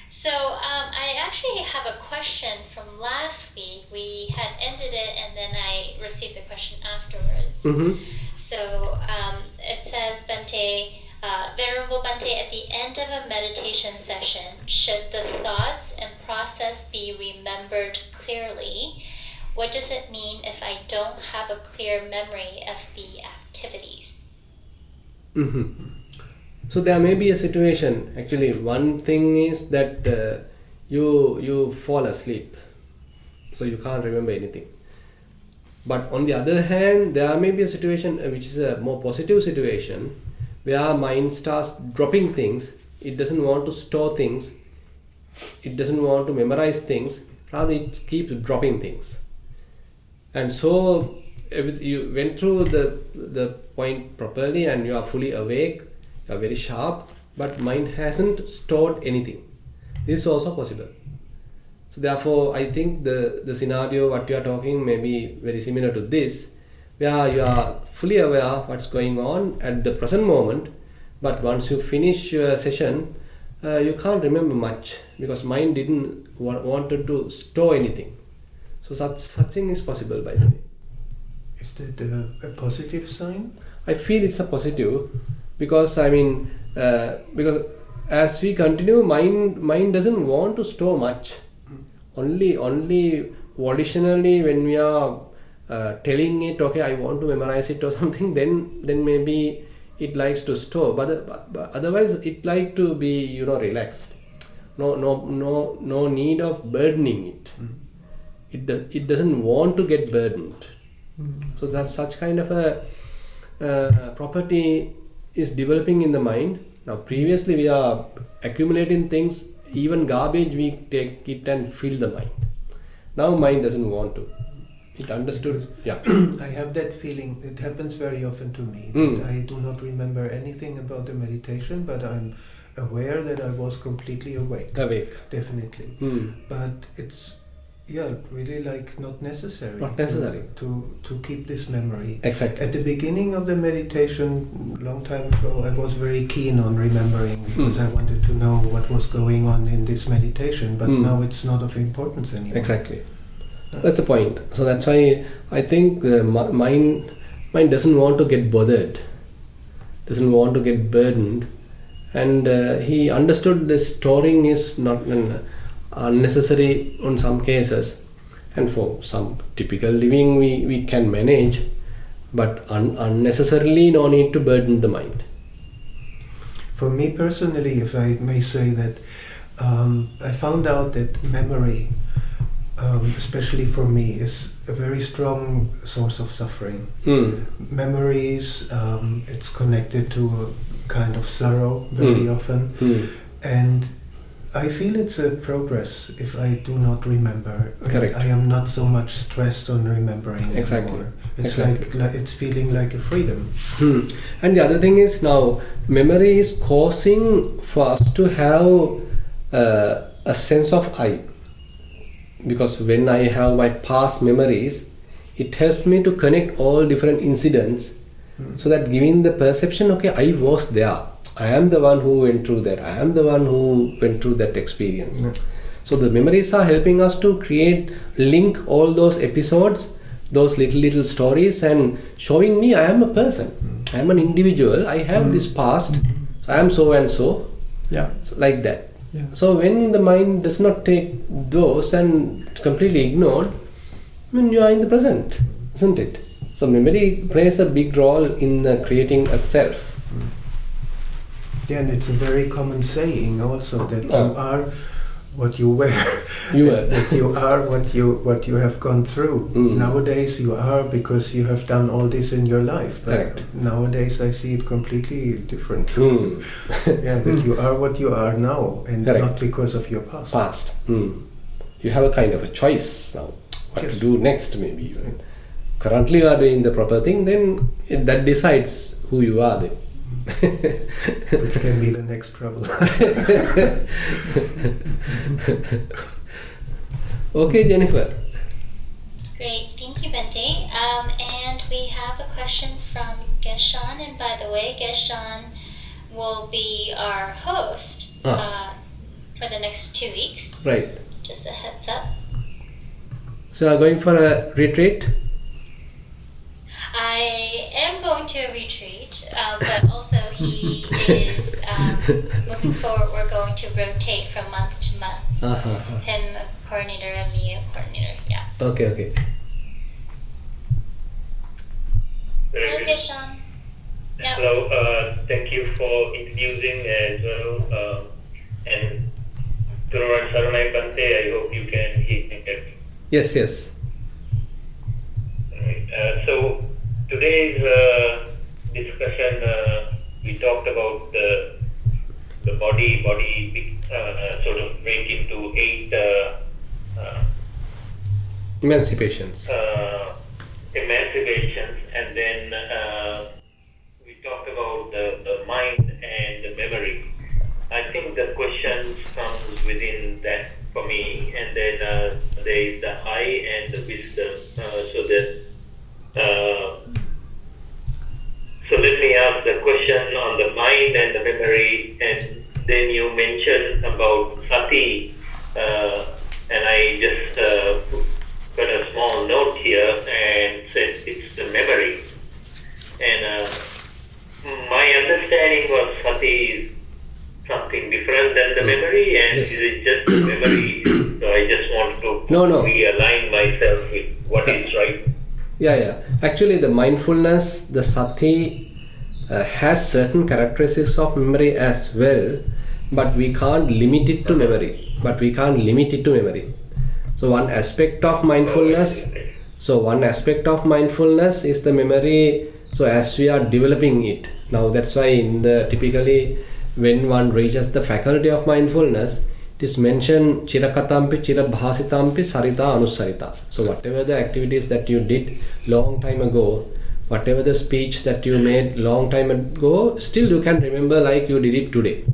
So I actually have a question from last week. We had ended it and then I received the question afterwards. Mm-hmm. So it says, Bhante, Venerable Bhante, at the end of a meditation session, should the thoughts and process be remembered clearly? What does it mean if I don't have a clear memory of the activities? Mm-hmm. So there may be a situation. Actually, one thing is that you fall asleep, so you can't remember anything. But on the other hand, there may be a situation which is a more positive situation, where mind starts dropping things. It doesn't want to store things. It doesn't want to memorize things. Rather, it keeps dropping things. And so, if you went through the point properly and you are fully awake, you are very sharp, but mind hasn't stored anything. This is also possible. So therefore, I think the scenario what you are talking may be very similar to this, where you are fully aware of what's going on at the present moment, but once you finish your session, you can't remember much because mind didn't wanted to store anything. So such thing is possible, by the way. Is that a positive sign? I feel it's a positive because because as we continue, mind doesn't want to store much. Only volitionally when we are telling it, okay, I want to memorize it or something, then maybe it likes to store. But otherwise, it like to be relaxed. No need of burdening it. It doesn't want to get burdened. So that's such kind of a property is developing in the mind. Now previously we are accumulating things, even garbage we take it and fill the mind. Now mind doesn't want to. It understood. Yeah. I have that feeling. It happens very often to me. That I do not remember anything about the meditation, but I'm aware that I was completely awake. Definitely. But it's really like not necessary. To keep this memory. Exactly. At the beginning of the meditation, long time ago, I was very keen on remembering because I wanted to know what was going on in this meditation. But now it's not of importance anymore. Exactly. That's the point. So that's why I think the mind doesn't want to get bothered, doesn't want to get burdened, and he understood this storing is not unnecessary in some cases, and for some typical living we can manage, but unnecessarily no need to burden the mind. For me personally, if I may say that, I found out that memory, especially for me, is a very strong source of suffering. Memories, it's connected to a kind of sorrow very often, and I feel it's a progress if I do not remember. Correct. I am not so much stressed on remembering Exactly. anymore. It's Exactly. like it's feeling like a freedom. And the other thing is, now memory is causing for us to have a sense of I. Because when I have my past memories, it helps me to connect all different incidents, so that giving the perception, okay, I was there. I am the one who went through that. I am the one who went through that experience. So the memories are helping us to link all those episodes, those little stories, and showing me I am a person. I am an individual. I have this past. So I am so and so. Yeah. So like that. Yeah. So when the mind does not take those and completely ignored, you are in the present, isn't it? So memory plays a big role in creating a self. Yeah, and it's a very common saying also that you are what you wear. You are. That you are what you have gone through. Nowadays you are because you have done all this in your life. But Correct. nowadays I see it completely different. Mm. Yeah, that you are what you are now and Correct. not because of your past. You have a kind of a choice now. What Yes. to do next, maybe even. Currently you are doing the proper thing, then that decides who you are then. Which can be the next trouble. Okay, Jennifer. Great, thank you, Bente. And we have a question from Geshan, and by the way, Geshan will be our host for the next 2 weeks. Right. Just a heads up. So you are going for a retreat? I am going to a retreat, but also he is moving forward. We're going to rotate from month to month. Him a coordinator and me a coordinator. Yeah. Okay. Very Okay, good. Sean. Yeah. So, thank you for introducing as well. And Thero and Saranai Bante, I hope you can hear me. Yes. Right. So, today's discussion, we talked about the body sort of break into 8 Emancipations. emancipations, and then we talked about the mind and the memory. I think the questions comes within that for me, and then there is the I and the wisdom. So let me ask the question on the mind and the memory, and then you mentioned about sati, and I just got a small note here and said it's the memory. And my understanding was sati is something different than the memory, and Yes. is it just the memory? So I just want to No. realign myself with what is right. Yeah. Actually, the mindfulness, the sati, has certain characteristics of memory as well, but we can't limit it to memory. So one aspect of mindfulness is the memory. So as we are developing it now, that's why typically when one reaches the faculty of mindfulness, it is mentioned chirakatampi chirabhasitampi sarita anusarita. So whatever the activities that you did long time ago, whatever the speech that you made long time ago, still you can remember like you did it today.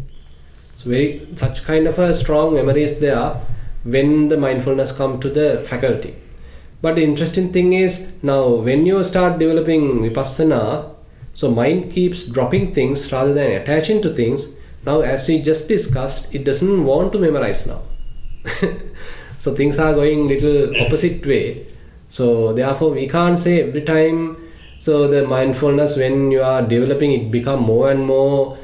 So such kind of a strong memory is there when the mindfulness come to the faculty. But the interesting thing is, now when you start developing vipassana, so mind keeps dropping things rather than attaching to things. Now as we just discussed, it doesn't want to memorize now. So things are going little opposite way. So therefore we can't say every time. So the mindfulness, when you are developing, it become more and more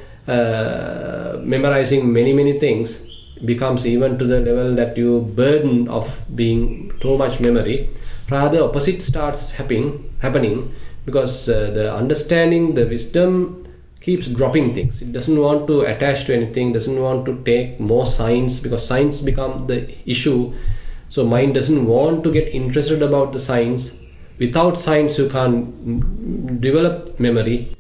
memorizing many things, becomes even to the level that you burden of being too much memory. Rather opposite starts happening because the understanding, the wisdom keeps dropping things. It doesn't want to attach to anything, doesn't want to take more science, because science become the issue. So mind doesn't want to get interested about the science. Without science you can't develop memory.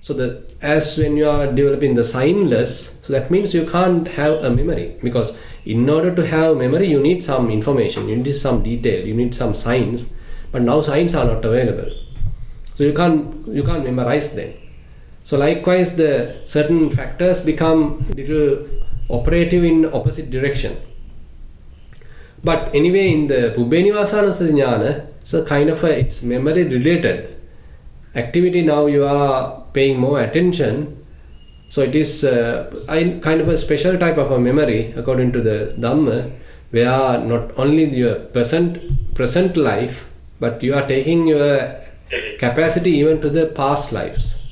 So as when you are developing the signless, so that means you can't have a memory, because in order to have memory you need some information, you need some detail, you need some signs. But now signs are not available, so you can't memorize them. So likewise the certain factors become little operative in opposite direction. But anyway, in the Pubbenivasanusati Jnana, so kind of it's memory related activity. Now you are paying more attention, so it is kind of a special type of a memory according to the Dhamma, where not only your present life, but you are taking your capacity even to the past lives.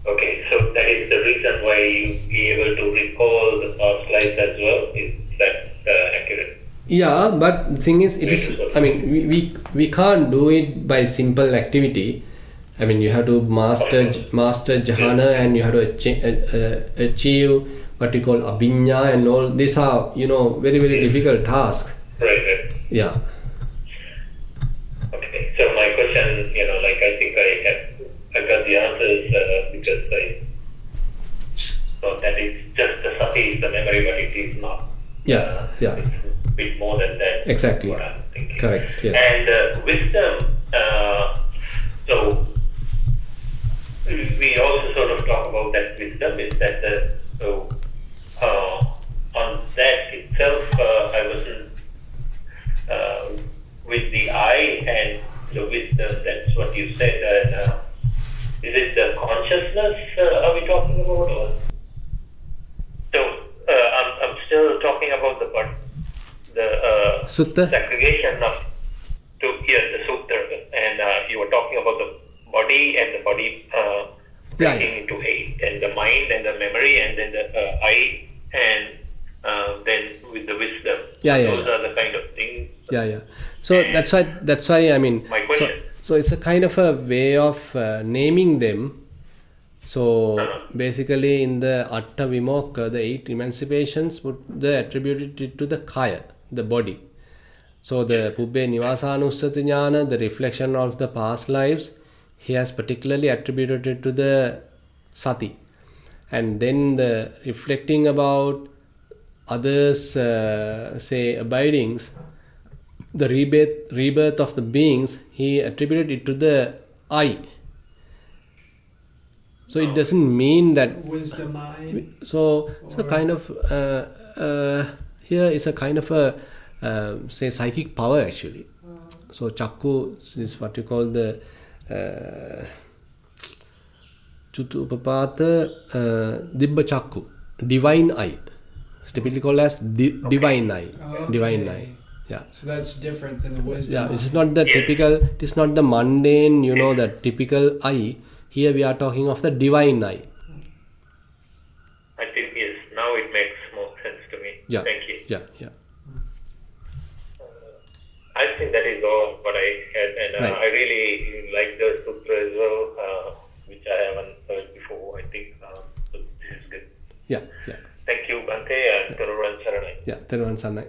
Okay, so that is the reason why you be able to recall the past life as well. Is that accurate? Yeah, but the thing is, it is. I mean, we can't do it by simple activity. I mean, you have to master jhana, and you have to achieve what you call abhinya, and all these are, you know, very difficult tasks. Right. Yeah. Okay. So my question, you know, like I think I got the answers because I thought that it's just the sati is the memory, but it is not. Yeah. It's a bit more than that. Exactly. What I'm thinking. Correct. Yes. And wisdom. So we also sort of talk about that wisdom is that on that itself I wasn't with the I and the wisdom. That's what you said. And is it the consciousness are we talking about? Or? So I'm still talking about the Sutta. segregation of the sutta, and you were talking about the body and the body breaking into 8, and the mind and the memory, and then the I, and then with the wisdom. Those are the kind of things. So that's why I mean. My question. So it's a kind of a way of naming them. So basically, in the Atta Vimokkha, the 8 emancipations, they attributed it to the kaya, the body. So the Pubbhe Nivasanussati Jnana, the reflection of the past lives, he has particularly attributed it to the sati. And then the reflecting about others, say abidings, the rebirth of the beings, he attributed it to the I. So it doesn't mean that Wisdom I. so kind of here is a kind of a say psychic power actually. So chakku is what you call the Chutupapata Dibba Chakku, divine eye. It's typically called as divine eye. Okay. Divine eye. Yeah. So that's different than the wisdom. Yeah, it's not the typical, it is not the mundane, you know, the typical eye. Here we are talking of the divine eye. I think yes, now it makes more sense to me. Yeah. Thank you. Yeah. I think that is all what I had, and Right. I really like the sutra as well, which I haven't heard before. I think so this is good. Yeah. Thank you, Bhante, and Thero and Saranai. Yeah, Theruvan Saranai.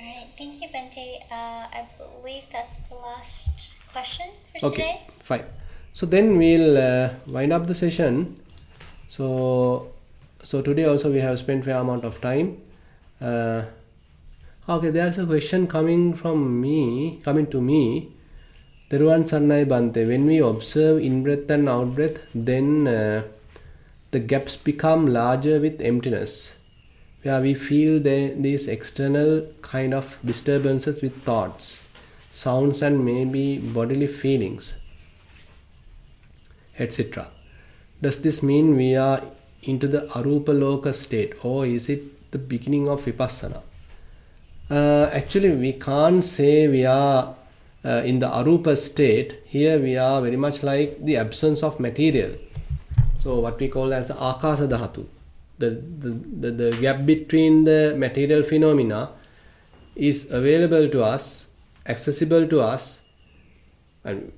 Alright, thank you, Bente. I believe that's the last question for Okay, today. fine. So then we'll wind up the session. So today also we have spent fair amount of time. Okay, there's a question coming to me. Theruvan Saranai Bhante. When we observe in-breath and out-breath, then the gaps become larger with emptiness, where we feel these external kind of disturbances with thoughts, sounds, and maybe bodily feelings, etc. Does this mean we are into the arupa loka state, or is it the beginning of vipassana? Actually, we can't say we are in the arupa state. Here we are very much like the absence of material. So what we call as the akasa dhatu. The gap between the material phenomena is available to us, accessible to us, and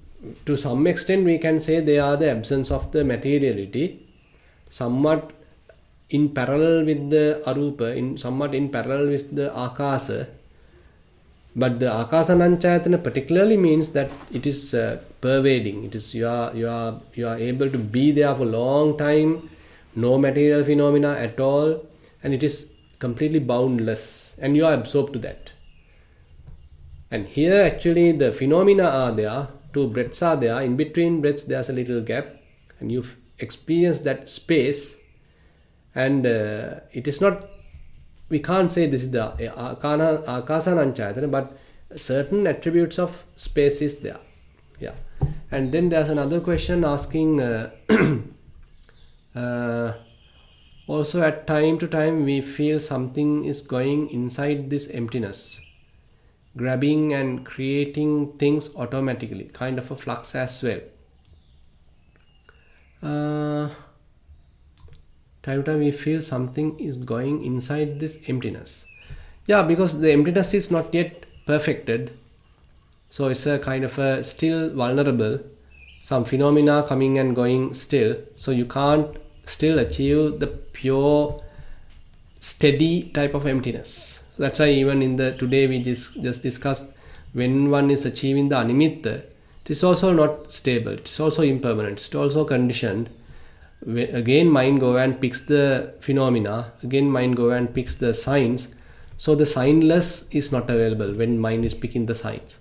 to some extent we can say they are the absence of the materiality, somewhat in parallel with the arupa, somewhat in parallel with the akasa. But the akasa nanchayatana particularly means that it is pervading. It is you are able to be there for a long time, no material phenomena at all, and it is completely boundless, and you are absorbed to that. And here actually the phenomena are there, 2 breaths are there, in between breaths there's a little gap, and you experience that space, and it is not, we can't say this is the akasa nanchayatana, but certain attributes of space is there. Yeah. And then there's another question asking also at time to time we feel something is going inside this emptiness, grabbing and creating things automatically, kind of a flux as well. time to time we feel something is going inside this emptiness. Yeah, because the emptiness is not yet perfected. So it's a kind of a still vulnerable. Some phenomena coming and going still. So you can't still achieve the pure, steady type of emptiness. That's why even in the today we just discussed, when one is achieving the animitta, it is also not stable. It's also impermanent. It's also conditioned. Again mind go and picks the phenomena. Again mind go and picks the signs. So the signless is not available when mind is picking the signs.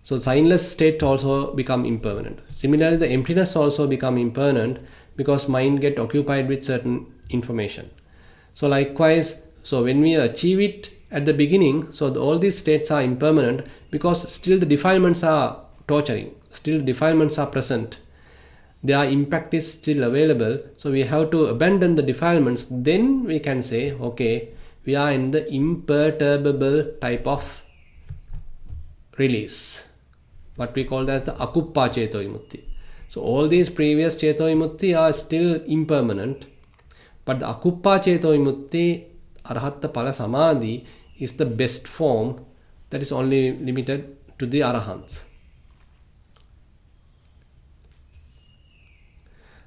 So signless state also become impermanent. Similarly, the emptiness also become impermanent because mind get occupied with certain information. So likewise, so when we achieve it at the beginning, so all these states are impermanent because still the defilements are torturing, still defilements are present. Their impact is still available. So we have to abandon the defilements. Then we can say, okay, we are in the imperturbable type of release. What we call as the akuppa ceto vimutti. So all these previous ceto vimutti are still impermanent. But the akuppa ceto vimutti, arahatta pala samadhi, is the best form that is only limited to the arahants.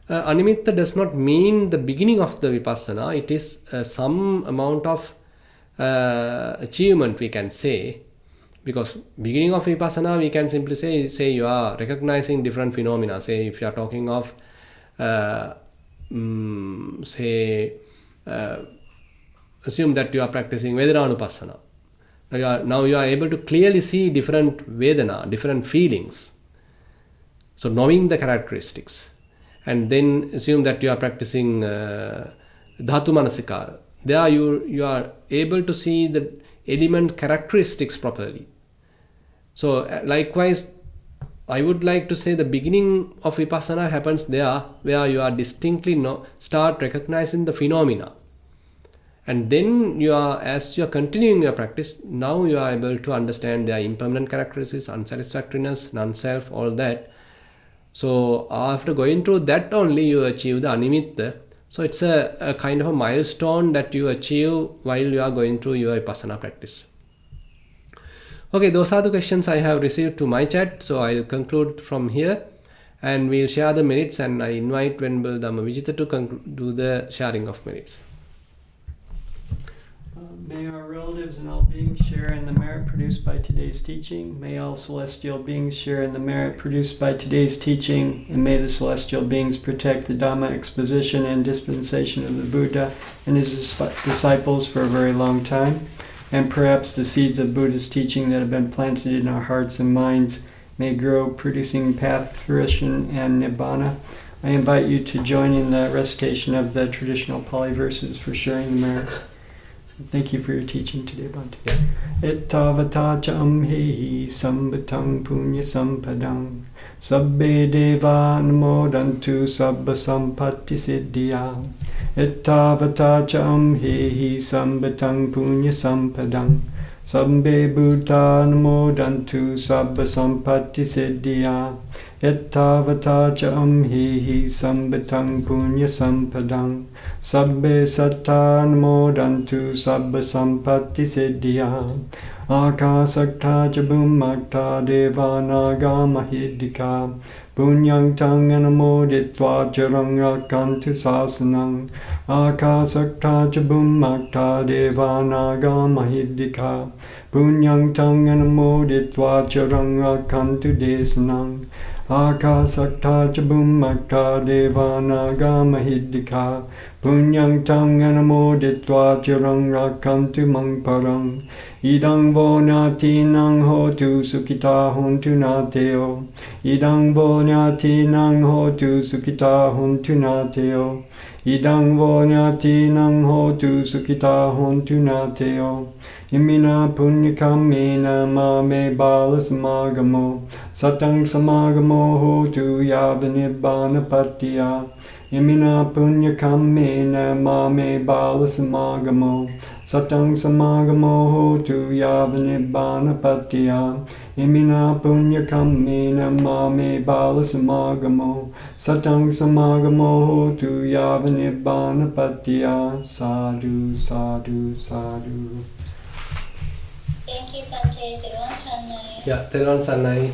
Animitta does not mean the beginning of the vipassana. It is some amount of achievement, we can say. Because beginning of vipassana, we can simply say you are recognizing different phenomena. Say if you are talking of assume that you are practicing Vedananupassana. Now you are able to clearly see different Vedana, different feelings. So knowing the characteristics. And then assume that you are practicing Dhatu Manasikara. There you are able to see the element characteristics properly. So likewise, I would like to say the beginning of vipassana happens there where you are distinctly start recognizing the phenomena. And then as you are continuing your practice, now you are able to understand their impermanent characteristics, unsatisfactoriness, non-self, all that. So after going through that only you achieve the animitta. So it's a kind of a milestone that you achieve while you are going through your vipassana practice. Okay, those are the questions I have received to my chat. So I'll conclude from here and we'll share the merits, and I invite Venerable Dhammavijita to do the sharing of merits. May our relatives and all beings share in the merit produced by today's teaching. May all celestial beings share in the merit produced by today's teaching. And may the celestial beings protect the Dhamma exposition and dispensation of the Buddha and his disciples for a very long time. And perhaps the seeds of Buddha's teaching that have been planted in our hearts and minds may grow, producing path, fruition, and nibbana. I invite you to join in the recitation of the traditional Pali verses for sharing the merits. Thank you for your teaching today, Bhante. Ettavata cha amhehi sambatam punya sampadam sabbe deva namodantu sabba sampatti siddhya. Ettavata cha amhehi sambatam punya sampadam sabbe bhuta namodantu sabba sampatti siddhya. Ettavata cha amhehi sambatam punya sampadam sabbe satta namodantu sabba sampatti siddhya. Akasakta cha bhummakta devanaga mahidika punyang tang anamoditva charang rakantu sasanang. Akasakta cha bhummakta devanaga mahidika punyang tang anamoditva charang rakantu desanang. Akasakta cha bhummakta devanaga mahidika punyang tang anamoditva charang rakantu mang parang. Idang vonyati nang hotu sukita hontu nateo. Idang vonyati nang hotu sukita hontu nateo. Idang vonyati nang hotu sukita hontu nateo. Imina punyakamena mame bala samagamo. Satang samagamo hotu yavanibbana patiya. Imina punyakamena mame bala samagamo. Satang samagamo hotu yavanibbana patiya. Imina punya kamena mame bala samagamo satang samagamo tu yava nibbana patya. Sadhu, sadhu, sadhu. Thank you, Bante. Thero Sanai. Yeah, Thero Sanai.